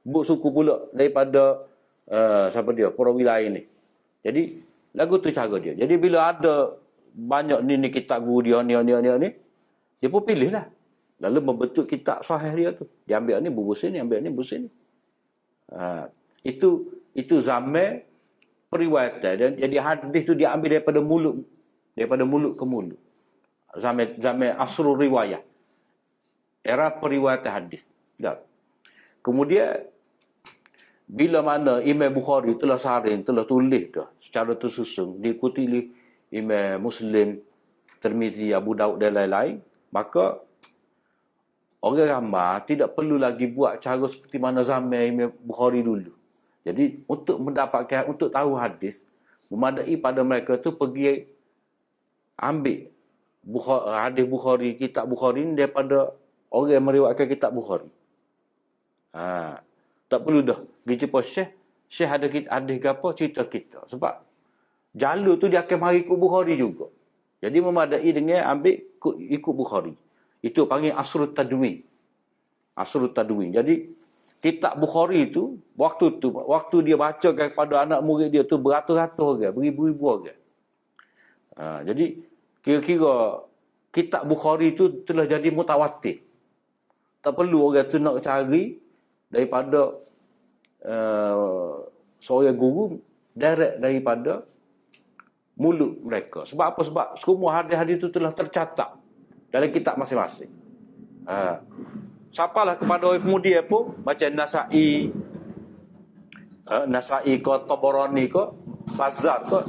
Buk suku pula daripada siapa dia? Perawi lain ni. Jadi lagu tu cara dia. Jadi bila ada banyak ni kitab guru dia ni, dia pun pilih lah. Lalu membentuk kitab sahih dia tu. Dia ambil ni buku sini, ambil ni buku sini. Itu zaman periwayatan. Dan jadi hadis tu dia ambil daripada mulut ke mulut. Zaman asrul riwayah. Era periwayatan hadis. Kemudian bila mana Imam Bukhari telah saring, telah tulis dah secara tersusun, diikuti oleh Imam Muslim, Tirmizi, Abu Daud dan lain-lain, maka orang ramai tidak perlu lagi buat cara seperti mana zaman Imam Bukhari dulu. Jadi untuk tahu hadis, memadai pada mereka tu pergi ambil hadis Bukhari, kitab Bukhari ni daripada orang yang meriwayatkan kitab Bukhari. Tak perlu dah pergi jumpa Syekh ada hadis ke apa, cerita kita. Sebab jalur tu dia akan mari ikut Bukhari juga. Jadi memadai dengan ambil ikut Bukhari. Itu panggil asrul tadwin. Asrul tadwin. Jadi kitab Bukhari tu waktu dia bacakan kepada anak murid dia tu beratus-ratus orang, beribu-ribu orang. Jadi kira-kira kitab Bukhari tu telah jadi mutawatir. Tak perlu orang tu nak cari daripada seorang guru direct daripada mulut mereka. Sebab apa? Sebab semua hadis-hadis itu telah tercatat dalam kitab masing-masing. Siapalah kepada orang kemudian pun macam Nasa'i ke Tabarani ke Bazzar ke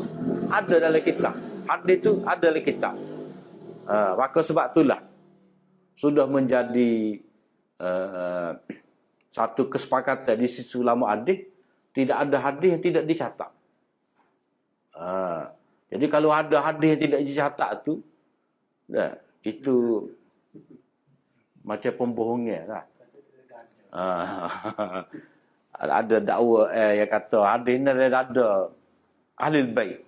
ada dalam kitab. Hadis itu ada dalam kitab. Maka sebab itulah sudah menjadi satu kesepakatan di sisi ulama hadis, tidak ada hadis yang tidak dicatat. Jadi kalau ada hadis yang tidak dicatat tu, itu macam pembohongan lah. Ada dakwa yang kata hadis ni ada ahli bait,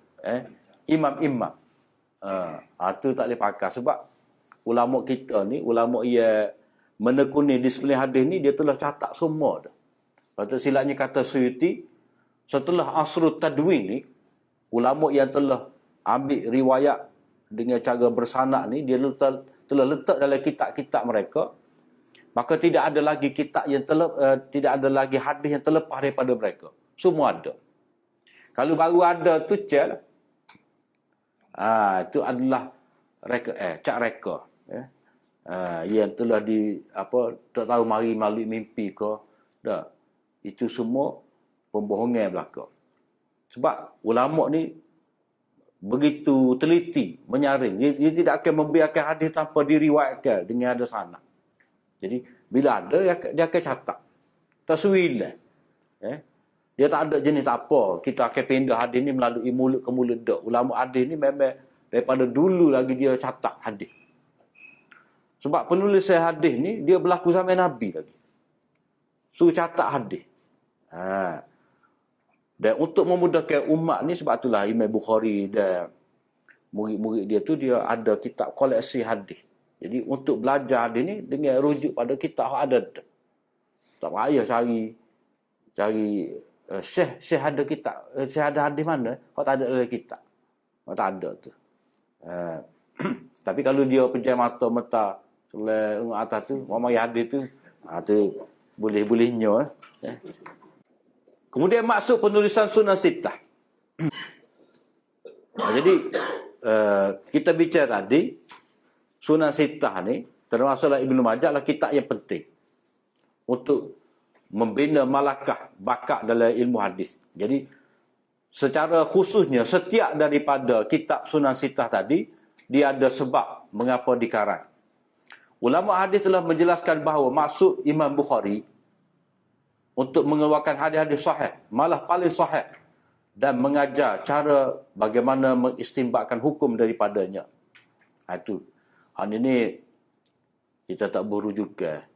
imam-imam. Itu tak boleh pakai sebab ulama kita ni, ulama yang menekuni disiplin hadis ni dia telah catat semua dah. Lepas silapnya kata Suyuti, setelah asrul tadwin ni, ulama yang telah ambil riwayat dengan cara bersanad ni, dia telah letak dalam kitab-kitab mereka, maka tidak ada lagi kitab yang tidak ada lagi hadis yang terlepas daripada mereka. Semua ada. Kalau baru ada tu cek lah. Itu adalah cak reka. Yang telah tak tahu mari melalui mimpi ke. Dah. Itu semua pembohongan belaka. Sebab ulama ni begitu teliti menyaring. Dia tidak akan membiarkan hadis tanpa diriwayatkan dengan ada sanad. Jadi bila ada dia akan catat. Taswilah. Dia tak ada jenis tak apa. Kita akan pindah hadis ni melalui mulut ke mulut dak. Ulama hadis ni memang daripada dulu lagi dia catat hadis. Sebab penulis hadis ni dia berlaku zaman Nabi lagi. Suruh catat hadis. Dan untuk memudahkan umat ni, sebab itulah Imam Bukhari dan murid-murid dia tu dia ada kitab koleksi hadis. Jadi untuk belajar hadis ni dengan rujuk pada kitab yang ada. Tak payah cari Syekh ada kitab, Syekh ada hadis mana? Kau tak ada dalam kitab. Kau tak ada tu. Tapi kalau dia pejam mata selai atas tu, orang hadis tu, tu boleh-bolehnya. Kemudian maksud penulisan Sunan Sittah. Jadi kita bicara tadi Sunan Sittah ni termasuklah Ibnu Majah lah kitab yang penting untuk membina malakah bakat dalam ilmu hadis. Jadi secara khususnya setiap daripada kitab Sunan Sittah tadi dia ada sebab mengapa dikarang. Ulama hadis telah menjelaskan bahawa maksud Imam Bukhari untuk mengeluarkan hadis-hadis sahih, malah paling sahih, dan mengajar cara bagaimana mengistinbatkan hukum daripadanya. Itu. Hal ini kita tak berujukan.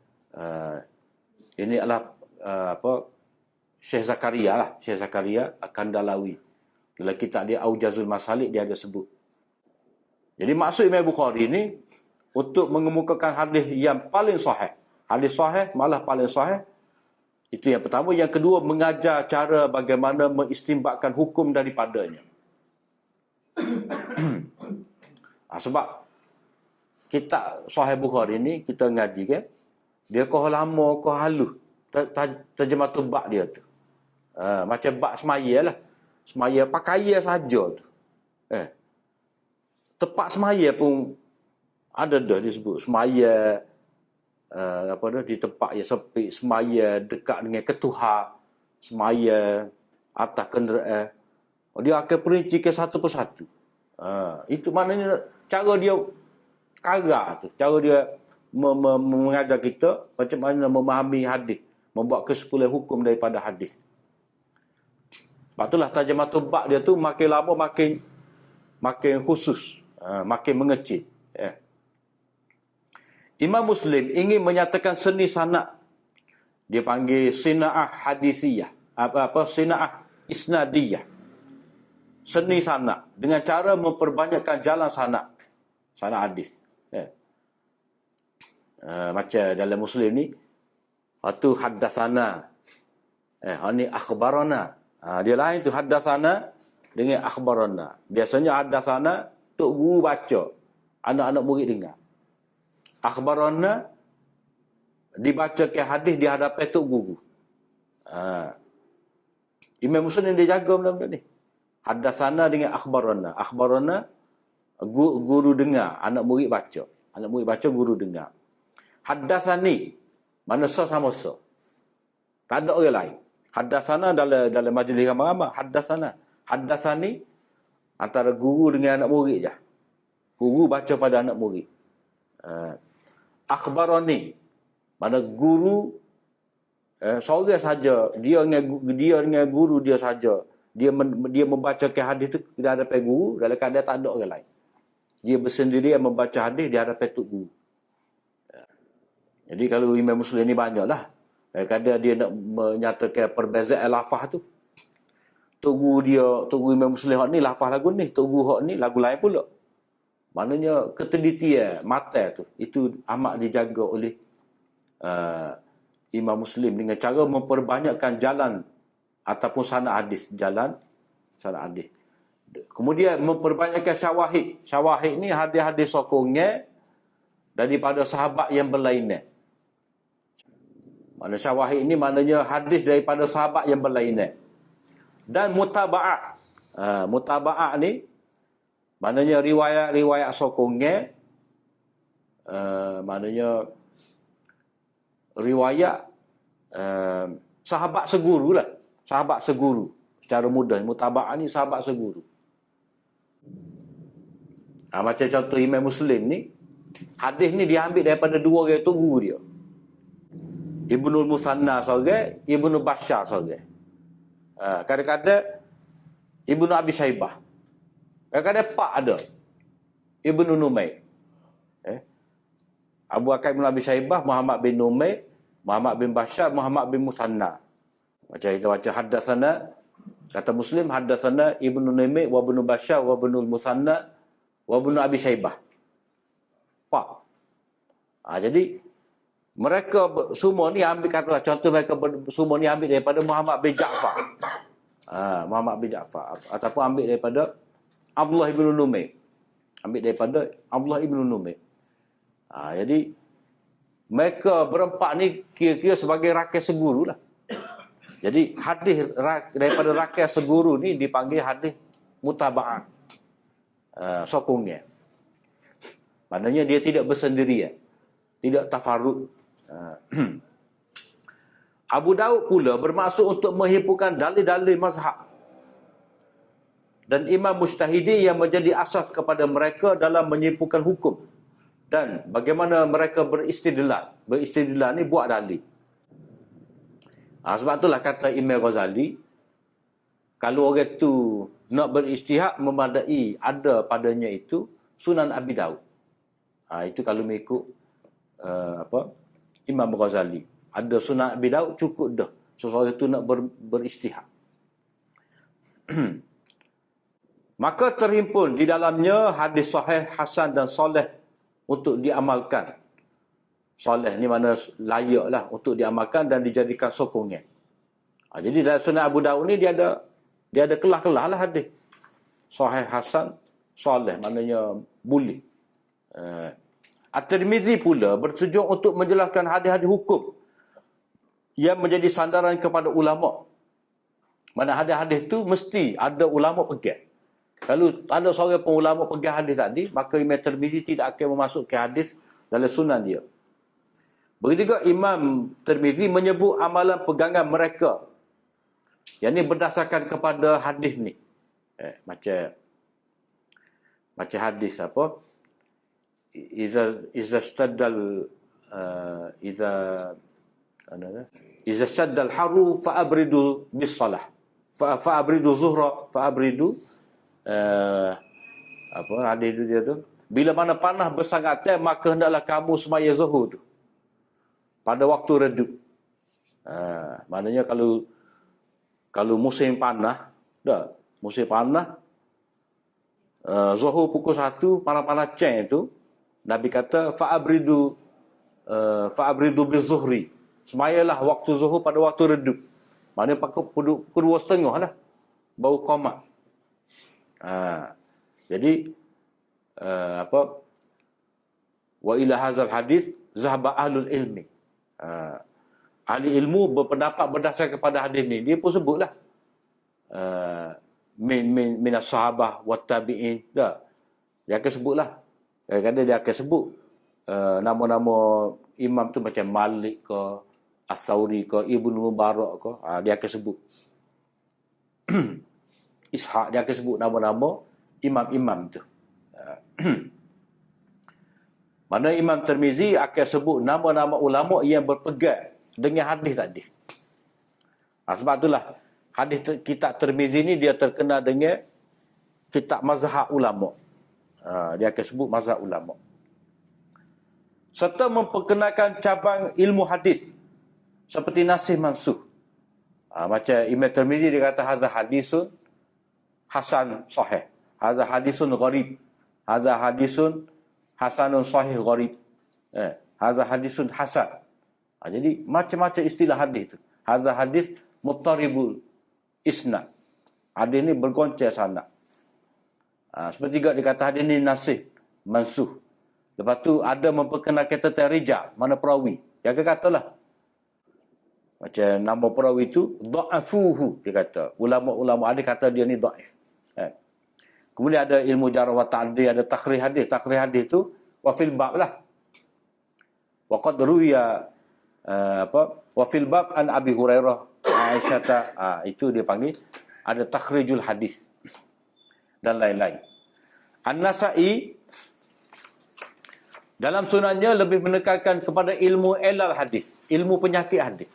Ini adalah Syekh Zakaria lah. Syekh Zakaria Kandalawi. Dalam kitab dia Aujazul Masalik dia ada sebut. Jadi maksud Imam Bukhari ini untuk mengemukakan hadis yang paling sahih. Hadis sahih malah paling sahih. Itu yang pertama. Yang kedua, mengajar cara bagaimana mengistinbatkan hukum daripadanya. Sebab kitab Sahih Bukhari ni kita ngaji kan, dia kau lama kau halus terjemah tu bab dia tu. Macam bab semaya lah. Semaya pakaian saja tu. Tepat semaya pun ada dah disebut. Semaya di tempat yang sepi, semaya dekat dengan ketuha, semaya atas kenderaan. Dia akan perincikan satu persatu. Itu maknanya cara dia karang tu. Cara dia mengajar kita macam mana memahami hadis, membuat kesimpulan hukum daripada hadis. Sebab itulah tarjamatul bab dia tu makin lama makin khusus, makin mengecil. Imam Muslim ingin menyatakan seni sanad. Dia panggil sina'ah hadithiyah. Sina'ah isnadiyah. Seni sanad. Dengan cara memperbanyakkan jalan sanad. Sanad hadis. Macam dalam Muslim ni. Itu haddathana. Ini akhbarana. Dia lain tu haddathana dengan akhbarana. Biasanya haddathana tok guru baca. Anak-anak murid dengar. Akhbarana dibacakan hadis di hadapan tok guru. Imam Muslim dia jaga benda-benda ni. Haddatsana dengan akhbarana. Akhbarana guru dengar, anak murid baca. Anak murid baca, guru dengar. Haddatsani mana sama so. Tak ada orang lain. Haddatsana dalam majlis ramai-ramai, haddatsana. Haddatsani antara guru dengan anak murid je. Guru baca pada anak murid. Akhbarani mana guru seorang saja, dia dengan guru dia saja, dia membacakan hadis tu di hadapan guru dalam keadaan tak ada orang lain. Dia bersendirian membaca hadis di hadapan tok guru. Jadi kalau Imam Muslim ni banyaklah. Kadang dia nak menyatakan perbezaan lafaz tu. Tok guru Imam Muslim hak ni lafaz lagu ni, tok guru hak ni lagu lain pula. Maknanya ketelitian mata tu itu amat dijaga oleh Imam Muslim dengan cara memperbanyakkan jalan ataupun sanad hadis, jalan sanad hadis. Kemudian memperbanyakkan syawahid. Syawahid ni hadis-hadis sokongan daripada sahabat yang berlainan. Maknanya syawahid ni maknanya hadis daripada sahabat yang berlainan. Dan mutaba'ah. Mutaba'ah ni maknanya riwayat-riwayat sokongnya, maknanya riwayat sahabat seguru lah. Sahabat seguru. Secara mudah, mutaba'ah ni sahabat seguru. Macam contoh Imam Muslim ni, hadis ni diambil daripada dua orang tunggu dia. Ibnul Musanna seorang, Ibnu Bashar seorang. Kadang-kadang Ibnu Abi Syaibah. Kadang-kadang Pak ada. Ibnu Numair. Abu Bakar bin Abi Syaibah, Muhammad bin Numair, Muhammad bin Bashar, Muhammad bin Musanna. Macam kita baca haddatsana, kata Muslim haddatsana Ibnu Numair wa Ibnu Bashar wa Ibnu Musanna wa Ibnu Abi Syaibah. Pak. Jadi mereka semua ni ambil, katalah contoh mereka semua ni ambil daripada Muhammad bin Ja'far. Muhammad bin Ja'far, ataupun ambil daripada Abdullah ibn Numair. Ambil daripada Abdullah ibn Numair. Jadi mereka berempat ni kira-kira sebagai rakyat seguru lah. Jadi hadis daripada rakyat seguru ni dipanggil hadis mutaba'ah. Sokongnya. Maknanya dia tidak bersendirian. Tidak tafarrud. Abu Daud pula bermaksud untuk menghimpunkan dalil-dalil mazhab dan imam mujtahidin yang menjadi asas kepada mereka dalam menyimpulkan hukum dan bagaimana mereka beristidlal. Beristidlal ni buat dalil. Sebab itulah kata Imam Ghazali, kalau orang tu nak beristihad memadai ada padanya itu Sunan Abi Daud. Itu kalau mengikut Imam Ghazali. Ada Sunan Abi Daud cukup dah. Seseorang itu nak beristihad. Maka terhimpun di dalamnya hadis sahih, hasan dan soleh untuk diamalkan. Soleh ni mana layak lah untuk diamalkan dan dijadikan sokongan. Jadi dalam Sunan Abu Daud ni dia ada kelah-kelah lah hadis. Sahih, hasan, soleh maknanya boleh. At-Tirmizi pula bertujuan untuk menjelaskan hadis-hadis hukum yang menjadi sandaran kepada ulama. Mana hadis-hadis tu mesti ada ulama pegang. Kalau ada seorang pun ulama pegang hadis tadi, maka Imam Tirmizi tidak akan memasukkan hadis dalam sunan dia. Begitu juga Imam Tirmizi menyebut amalan pegangan mereka. Yang ni berdasarkan kepada hadis ni. Macam hadis apa? Iza staddal iza shaddal haru fa'abridu bis salah. Fa'abridu zuhra, fa'abridu apa hadis itu dia tu? Bila mana panah bersangatan maka hendaklah kamu semaya zuhur tu. Pada waktu redup. Maknanya kalau musim panah, musim panah zuhur pukul 1 panah-panah ceng itu, Nabi kata fa'abridu bizuhri. Semayalah waktu zuhur pada waktu redup. Maknanya pukul 2:30 lah baru qamat. Jadi wa ila hadzal hadis zahaba ahlul ilmi. Ahli ilmu berpendapat berdasarkan kepada hadis ni. Dia pun sebutlah min as-sahabah wat tabi'in. Dia akan sebutlah. Kadang-kadang dia akan sebut nama-nama imam tu macam Malik ke, Ats-Tsauri ke, Ibnu Mubarak ke, dia akan sebut. Ishaq, dia akan sebut nama-nama imam-imam tu. Mana Imam Tirmizi akan sebut nama-nama ulama yang berpegang dengan hadis tadi. Sebab itulah hadis kitab Tirmizi ni dia terkenal dengan kitab mazhab ulama. Dia akan sebut mazhab ulama. Serta memperkenalkan cabang ilmu hadis seperti nasih mansuh. Macam Imam Tirmizi dia kata hadza hadisun hasan sahih, hadza hadisun gharib, hadza hadisun hasanun sahih gharib, hadza hadisun hasan. Jadi macam-macam istilah hadis tu. Hadza hadis muttaribul isnad. Hadis ni bergoncang sanad. Seperti juga dikata hadis ni nasih mansuh. Lepas tu ada memperkenalkan tentang rijal, mana perawi. Dia akan katalah Macam nama perawi itu dha'afuhu, dia kata. Ulama-ulama hadis kata dia ni dhaif. Kemudian ada ilmu jarh wa ta'dil, ada takhrij hadis. Takhrij hadis tu wa fil bab lah. Wa qad ruwiya wa fil bab an Abi Hurairah Aisyah, itu dia panggil ada takhrijul hadis dan lain-lain. An-Nasa'i dalam sunannya lebih menekankan kepada ilmu ilal hadis, ilmu penyakit hadis.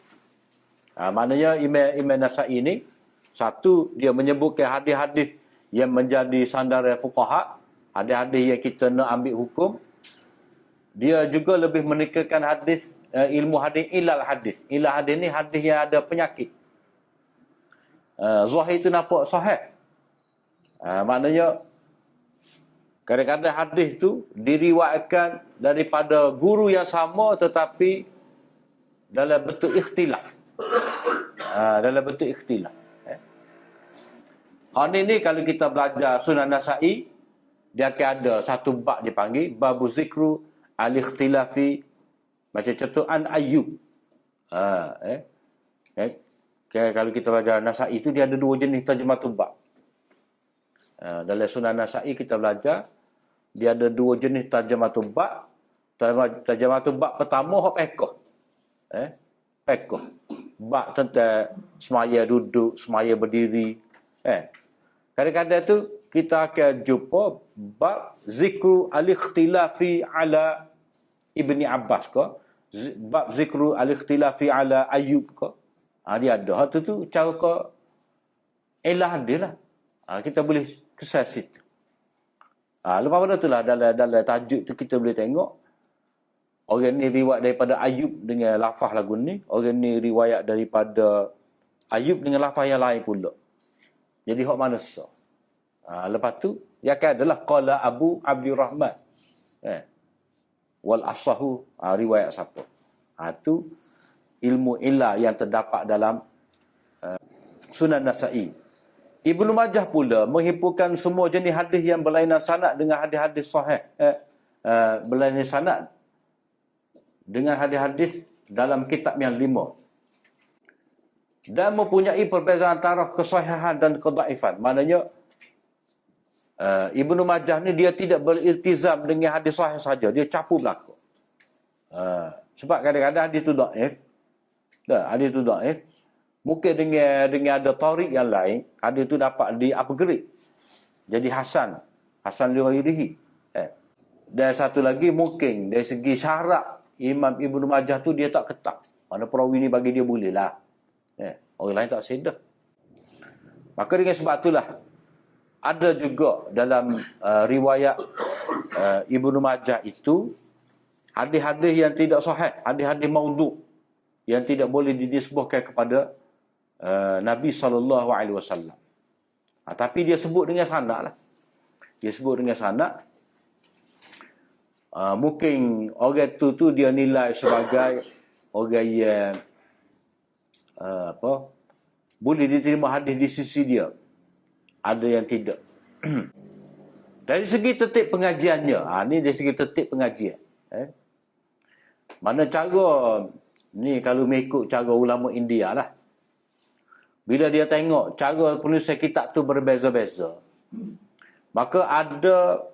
Maknanya Imam Nasa'i ini, satu, dia menyebutkan hadis-hadis yang menjadi sandaran fuqaha, hadis-hadis yang kita nak ambil hukum. Dia juga lebih menekankan hadis, ilmu hadis ilal hadis. Ilal hadis ni hadis yang ada penyakit. Zahir itu nampak sahih. Maknanya kadang-kadang hadis tu diriwayatkan daripada guru yang sama tetapi dalam bentuk ikhtilaf. Dalam bentuk ikhtilaf. Ini kalau kita belajar Sunan Nasa'i, dia akan ada satu bab dipanggil babu zikru al-ikhtilafi, macam contoh an Ayyub. Kalau kita belajar Nasa'i itu dia ada dua jenis tarjamatul bab. Dalam Sunan Nasa'i kita belajar dia ada dua jenis tarjamatul bab. Tarjamatul bab pertama hak pekoh. Pekoh. Bab tentang semaya duduk, semaya berdiri. Kadang-kadang tu kita akan jumpa bab zikru al-ikhtilafi ala Ibni Abbas ke, bab zikru al-ikhtilafi ala Ayyub ke. Dia ada. Hal tu cara ke elah dia lah. Kita boleh kesal situ. Lepas pada tu lah dalam tajuk tu kita boleh tengok orang ni riwayat daripada Ayyub dengan lafaz lagu ni, orang ni riwayat daripada Ayyub dengan lafaz yang lain pula. Jadi hak mana sah? Lepas tu dia akan adalah qala Abu Abdurrahman. Wal asahu, riwayat siapa? Tu ilmu illah yang terdapat dalam Sunan Nasa'i. Ibnu Majah pula menghimpunkan semua jenis hadis yang berlainan sanad dengan hadis-hadis sahih. Berlainan sanad dengan hadis-hadis dalam kitab yang 5. Dan mempunyai perbezaan taraf kesahihan dan kedhaifan. Maknanya Ibnu Majah ni dia tidak beriltizam dengan hadis sahih saja, dia campur belaka. Sebab kadang-kadang hadis tu dhaif. Hadis tu dhaif. Mungkin dengan ada tariq yang lain, hadis tu dapat di-upgrade jadi hasan li ghairihi. Dan satu lagi mungkin dari segi syarat Imam Ibnu Majah tu dia tak ketat. Mana perawi ni bagi dia boleh lah. Orang lain tak sedar. Maka dengan sebab itulah ada juga dalam riwayat Ibnu Majah itu hadis-hadis yang tidak sahih, hadis-hadis maudhu yang tidak boleh dinisbahkan kepada Nabi SAW. Tapi dia sebut dengan sanad lah. Dia sebut dengan sanad. Mungkin orang tu dia nilai sebagai orang yang boleh diterima hadis di sisi dia. Ada yang tidak. Dari segi tertib pengajiannya, ni dari segi tertib pengajian. Mana cara ni kalau mengikut cara ulama India lah. Bila dia tengok cara penulisan kitab tu berbeza-beza, maka ada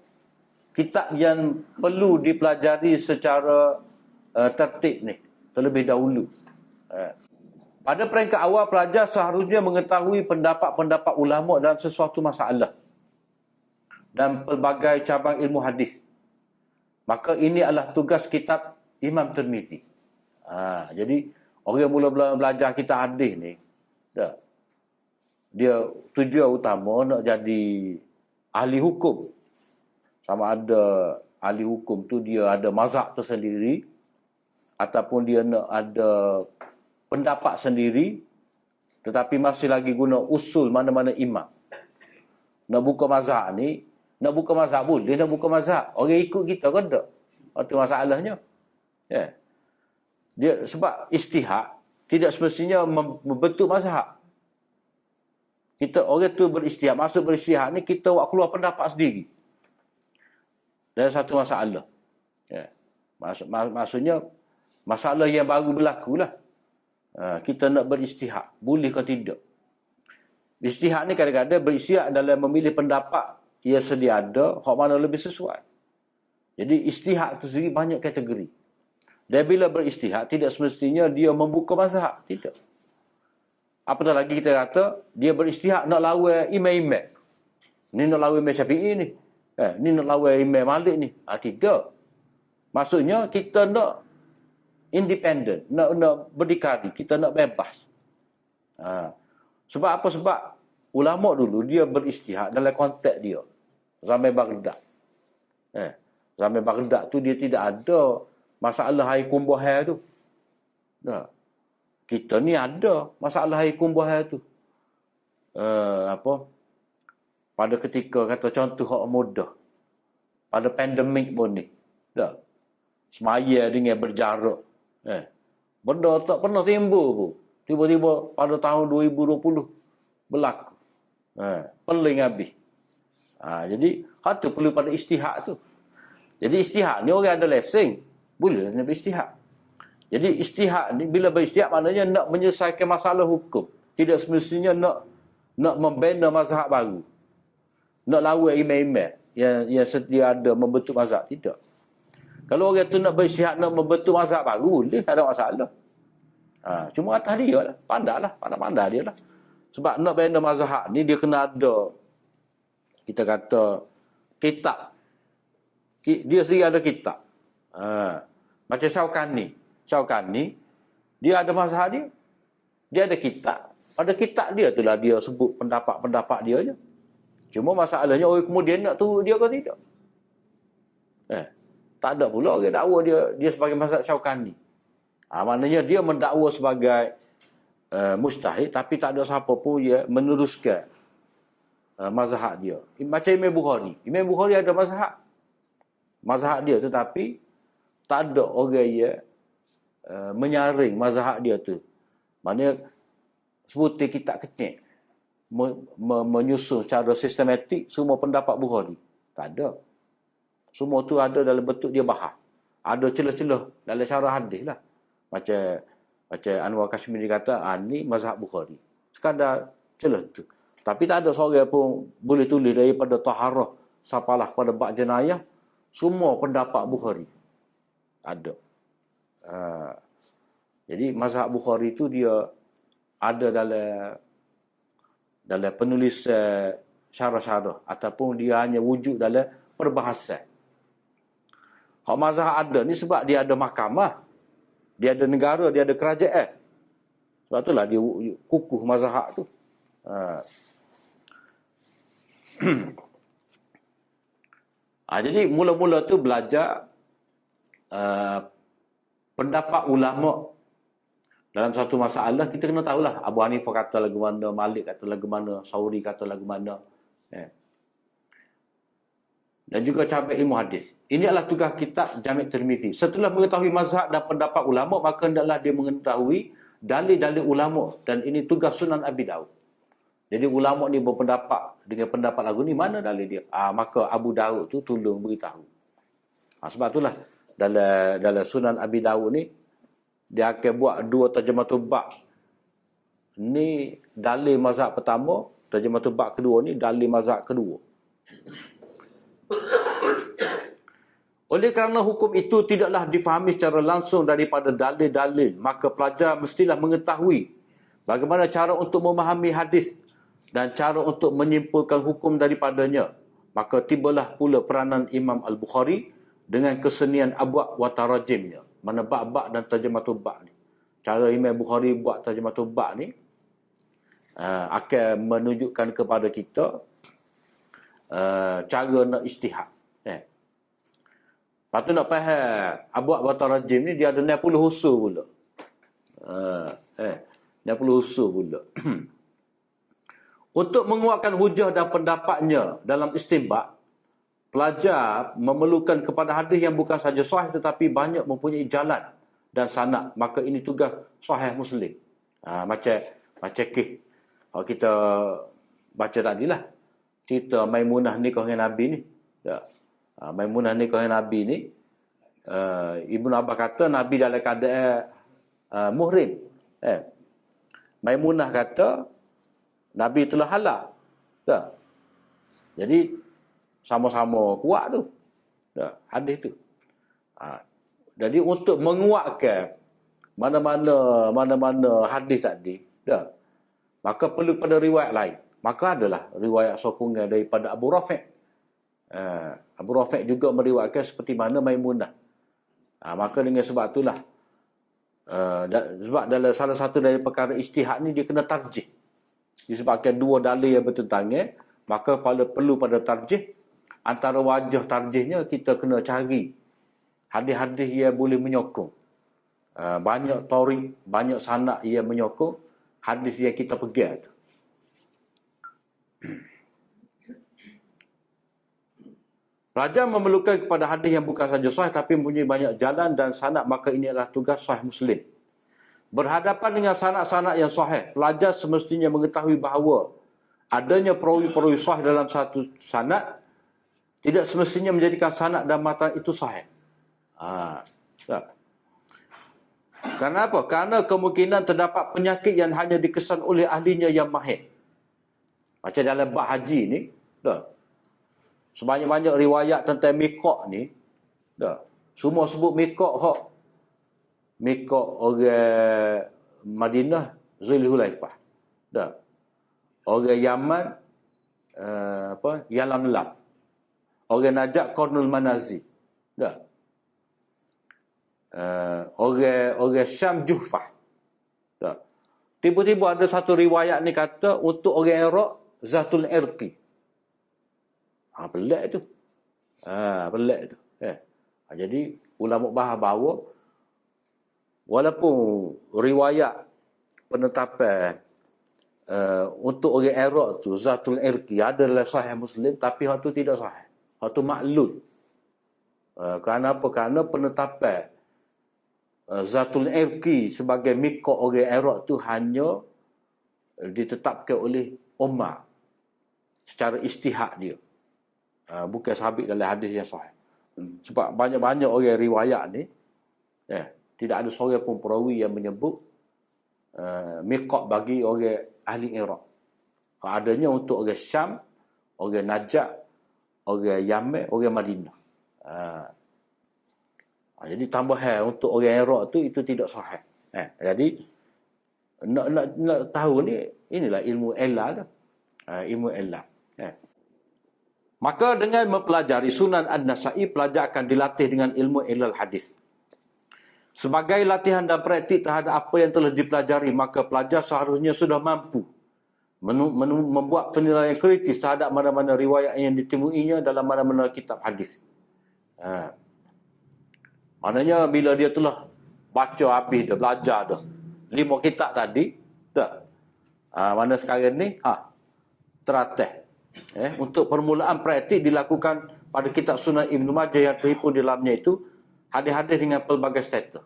kitab yang perlu dipelajari secara tertib ni terlebih dahulu. Pada peringkat awal, pelajar seharusnya mengetahui pendapat-pendapat ulama dalam sesuatu masalah dan pelbagai cabang ilmu hadis. Maka ini adalah tugas kitab Imam Tirmizi. Jadi orang mula belajar kitab hadis ni, dia tujuan utama nak jadi ahli hukum. Sama ada ahli hukum tu dia ada mazhab tersendiri ataupun dia nak ada pendapat sendiri tetapi masih lagi guna usul mana-mana imam. Nak buka mazhab ni, nak buka mazhab boleh, nak buka mazhab. Orang ikut kita ke tak? Itu masalahnya. Dia sebab ijtihad tidak semestinya membentuk mazhab. Kita orang tu berijtihad, masuk berijtihad ni kita buat keluar pendapat sendiri. Dari satu masalah. Maksudnya masalah yang baru berlaku lah. Kita nak beristihad, boleh ke tidak? Istihad ni kadang-kadang beristihad dalam memilih pendapat yang sedia ada, hak mana lebih sesuai. Jadi istihad tu sendiri banyak kategori. Dan bila beristihad, tidak semestinya dia membuka mazhab. Tidak. Apatah lagi kita kata, dia beristihad nak lawan imam-imam. Ni nak lawan Imam Syafi'i ni. Ni nak lawan Imam Malik ni. Tidak. Maksudnya kita nak independent, nak berdikari, kita nak bebas. Sebab apa? Sebab ulama dulu dia beristihad dalam konteks dia. Zaman Baghdad. Zaman Baghdad tu dia tidak ada masalah air kumbuhan tu. Kita ni ada masalah air kumbuhan tu. Pada ketika kata contoh hak mudah. Pada pandemik pun ni. Semaya dengan berjarak. Benda tak pernah timbul pun. Tiba-tiba pada tahun 2020 berlaku. Peling habis. Jadi kata perlu pada istihad tu. Jadi istihad ni orang ada lesen. Boleh nak beristihad. Jadi istihad ni bila beristihad maknanya nak menyelesaikan masalah hukum. Tidak semestinya nak membina mazhab baru. Nak lawan imam-imam yang sedia ada membentuk mazhab. Tidak. Kalau orang tu nak beristihad nak membentuk mazhab baru, boleh, tak ada masalah. Cuma atas dia lah. Pandai dia lah. Sebab nak bina mazhab ni dia kena ada, kita kata, kitab. Dia sendiri ada kitab. Macam Syaukani, dia ada mazhab dia. Dia ada kitab. Pada kitab dia tu lah dia sebut pendapat-pendapat dia je. Cuma masalahnya orang kemudian nak turut dia ke tidak. Tak ada pula orang dakwa dia sebagai mazhab Syaukani. Maknanya dia mendakwa sebagai mujtahid, tapi tak ada siapa pun dia meneruskan mazhab dia. Macam Imam Bukhari. Imam Bukhari ada mazhab dia, tetapi tak ada orang yang menyaring mazhab dia tu. Maknanya seperti kitab kecil menyusun secara sistematik semua pendapat Bukhari. Tak ada. Semua tu ada dalam bentuk dia bahas. Ada celah-celah dalam syarah hadis lah. Macam Anwar Kashmiri kata, ni mazhab Bukhari. Sekadar celah tu. Tapi tak ada seorang pun boleh tulis daripada taharah sapalah pada bab jenayah, semua pendapat Bukhari. Ada. Jadi mazhab Bukhari tu dia ada dalam penulis syarah-syarah ataupun dia hanya wujud dalam perbahasan. Hak mazhab ada ni sebab dia ada mahkamah, dia ada negara, dia ada kerajaan. Sebab itulah dia kukuh mazhab tu. Jadi mula-mula tu belajar pendapat ulama dalam satu masalah. Kita kena tahulah Abu Hanifah kata lagu mana, Malik kata lagu mana, Sauri kata lagu mana. Dan juga cabai ilmu hadis. Ini adalah tugas kitab Jami' Tirmizi. Setelah mengetahui mazhab dan pendapat ulama, maka hendaklah dia mengetahui dalil-dalil ulama, dan ini tugas Sunan Abi Daud. Jadi ulama ni berpendapat dengan pendapat lagu ni, mana dalil dia? Maka Abu Daud tu tolong beritahu. Sebab itulah dalam Sunan Abi Daud ni dia akan buat dua tarjamatul bab. Ni dalil mazhab pertama, tarjamatul bab kedua ni dalil mazhab kedua. Oleh kerana hukum itu tidaklah difahami secara langsung daripada dalil-dalil, maka pelajar mestilah mengetahui bagaimana cara untuk memahami hadis dan cara untuk menyimpulkan hukum daripadanya. Maka tibalah pula peranan Imam Al-Bukhari dengan kesenian abwab wa tarajimnya. Mana bab-bab dan tarjamatul bab ni. Cara Imam Bukhari buat tarjamatul bab ni akan menunjukkan kepada kita cara nak ijtihad. Lepas tu nak faham abwab wa tarajim ni dia ada 60 usul pula. 60 usul pula. Untuk menguatkan hujah dan pendapatnya dalam istinbat, pelajar memerlukan kepada hadis yang bukan saja sahih tetapi banyak mempunyai jalan dan sanad. Maka ini tugas Sahih Muslim. Macam kes kalau kita baca tadilah cerita Maimunah nikah dengan Nabi ni. Maimunah nikah dengan Nabi ni, Ibnu Abbas kata Nabi dalam keadaan muhrim. Maimunah kata Nabi telah halal. Dah. Jadi sama-sama kuat tu. Dah, hadis tu. Jadi untuk menguatkan mana-mana hadis tadi, dah, maka perlu pada riwayat lain. Maka adalah riwayat sokongan daripada Abu Rafi'. Abu Rafi' juga meriwayatkan seperti mana Maimunah. Maka dengan sebab itulah, sebab dalam salah satu dari perkara ijtihad ni dia kena tarjih. Disebabkan dua dalil yang bertentangan, maka perlu pada tarjih. Antara wajah tarjihnya kita kena cari hadis-hadis yang boleh menyokong. Banyak tarik, banyak sanad yang menyokong hadis yang kita pegang tu. Pelajar memerlukan kepada hadis yang bukan saja sahih tapi mempunyai banyak jalan dan sanad, maka ini adalah tugas Sahih Muslim. Berhadapan dengan sanad-sanad yang sahih, pelajar semestinya mengetahui bahawa adanya perawi-perawi sahih dalam satu sanad tidak semestinya menjadikan sanad dan matan itu sahih. Karena apa? Karena kemungkinan terdapat penyakit yang hanya dikesan oleh ahlinya yang mahir. Macam dalam bab haji ni, sebanyak-banyak riwayat tentang miqat ni, semua sebut miqat orang Madinah, Zulhulaifah. Orang Yaman, Yalamlam. Orang Najat, Qarnul Manazi. Orang Syam, Juhfah. Tiba-tiba ada satu riwayat ni kata untuk orang Iraq, Zatul Irqi. Pelik tu. Pelik tu. Jadi ulama bahas bahawa walaupun riwayat penetapan untuk orang Iraq tu, Zatul Irqi adalah sahih Muslim, tapi hak tu tidak sahih. Hak tu maklul. Kerana apa? Kerana penetapan Zatul Irqi sebagai miqat orang Iraq tu hanya ditetapkan oleh Umar secara ijtihad dia. Bukan sabit dalam hadis yang sahih. Sebab banyak-banyak orang riwayat ni, tidak ada seorang pun perawi yang menyebut miqat bagi orang ahli Iraq. Adanya untuk orang Syam, orang Najat, orang Yaman, orang Madinah. Jadi tambahan untuk orang Iraq tu itu tidak sahih. Jadi nak tahu ni, inilah ilmu ilal tu. Ilmu ilal. Maka dengan mempelajari Sunan An-Nasa'i, pelajar akan dilatih dengan ilmu ilal hadis. Sebagai latihan dan praktik terhadap apa yang telah dipelajari, maka pelajar seharusnya sudah mampu membuat penilaian kritis terhadap mana-mana riwayat yang ditemuinya dalam mana-mana kitab hadis. Maknanya bila dia telah baca habis dah, belajar dah 5 kitab tadi, mana sekarang ni teratas. Untuk permulaan praktik dilakukan pada kitab Sunan Ibn Majah yang terhimpun di dalamnya itu hadis-hadis dengan pelbagai status.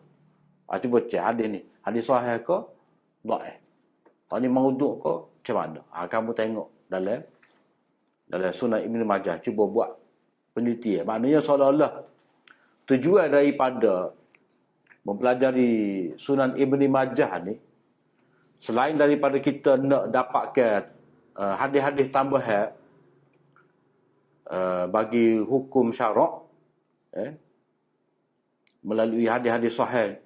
Cuba cek hadis ni, hadis sahih ke dhaif, hadis maudhu' ke macam mana. Kamu tengok dalam Sunan Ibn Majah, cuba buat penelitian. Maknanya seolah-olah tujuan daripada mempelajari Sunan Ibn Majah ni, selain daripada kita nak dapatkan hadis-hadis tambahan bagi hukum syarak, melalui hadis-hadis sahih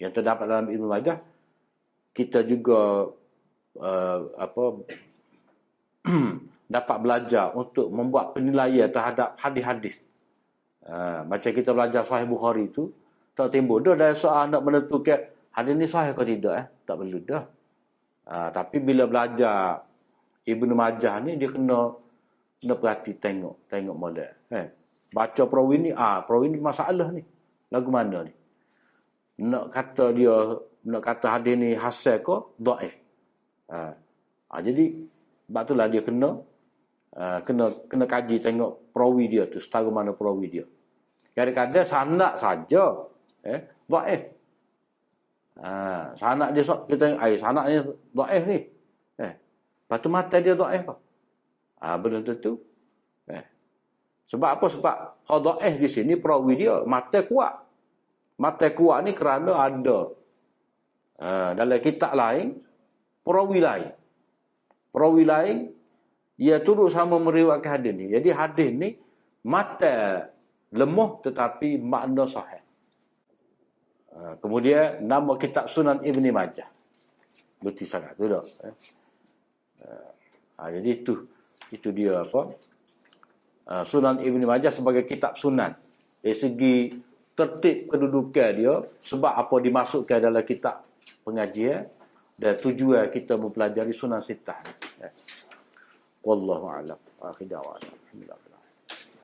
yang terdapat dalam Ibn Majah, kita juga dapat belajar untuk membuat penilaian terhadap hadis-hadis. Macam kita belajar Sahih Bukhari tu, tak timbul dah dari soal nak menentukan hadis ni sahih ke tidak. Tak perlu dah. Tapi bila belajar Ibn Majah ni, dia kena perhati, tengok model. Baca perawi ni, perawi ni masalah ni. Lagu mana ni? Nak kata hadis ni hasan ke dhaif. Jadi sebab itulah dia kena kaji, tengok perawi dia tu, setara mana perawi dia. Kadang-kadang sanad saja dhaif. Sanad dia kita tengok, sanad ni dhaif ni. Lepas tu mata dia dhaif ke? Belum tentu. Sebab apa? Sebab hal dhaif di sini perawi dia mata kuat. Mata kuat ni kerana ada Dalam kitab lain, perawi lain ia turut sama meriwayatkan hadis ni. Jadi hadis ni mata lemah tetapi makna sahih. Kemudian nama kitab Sunan Ibni Majah. Betul sangat tu dah. Jadi itu dia apa? Sunan Ibni Majah sebagai kitab sunan. Dari segi tertib kedudukan dia, sebab apa dimasukkan dalam kitab pengajian dan tujuan kita mempelajari Sunan Sittah. Wallahu a'lam. Akhir da'wana. Alhamdulillah.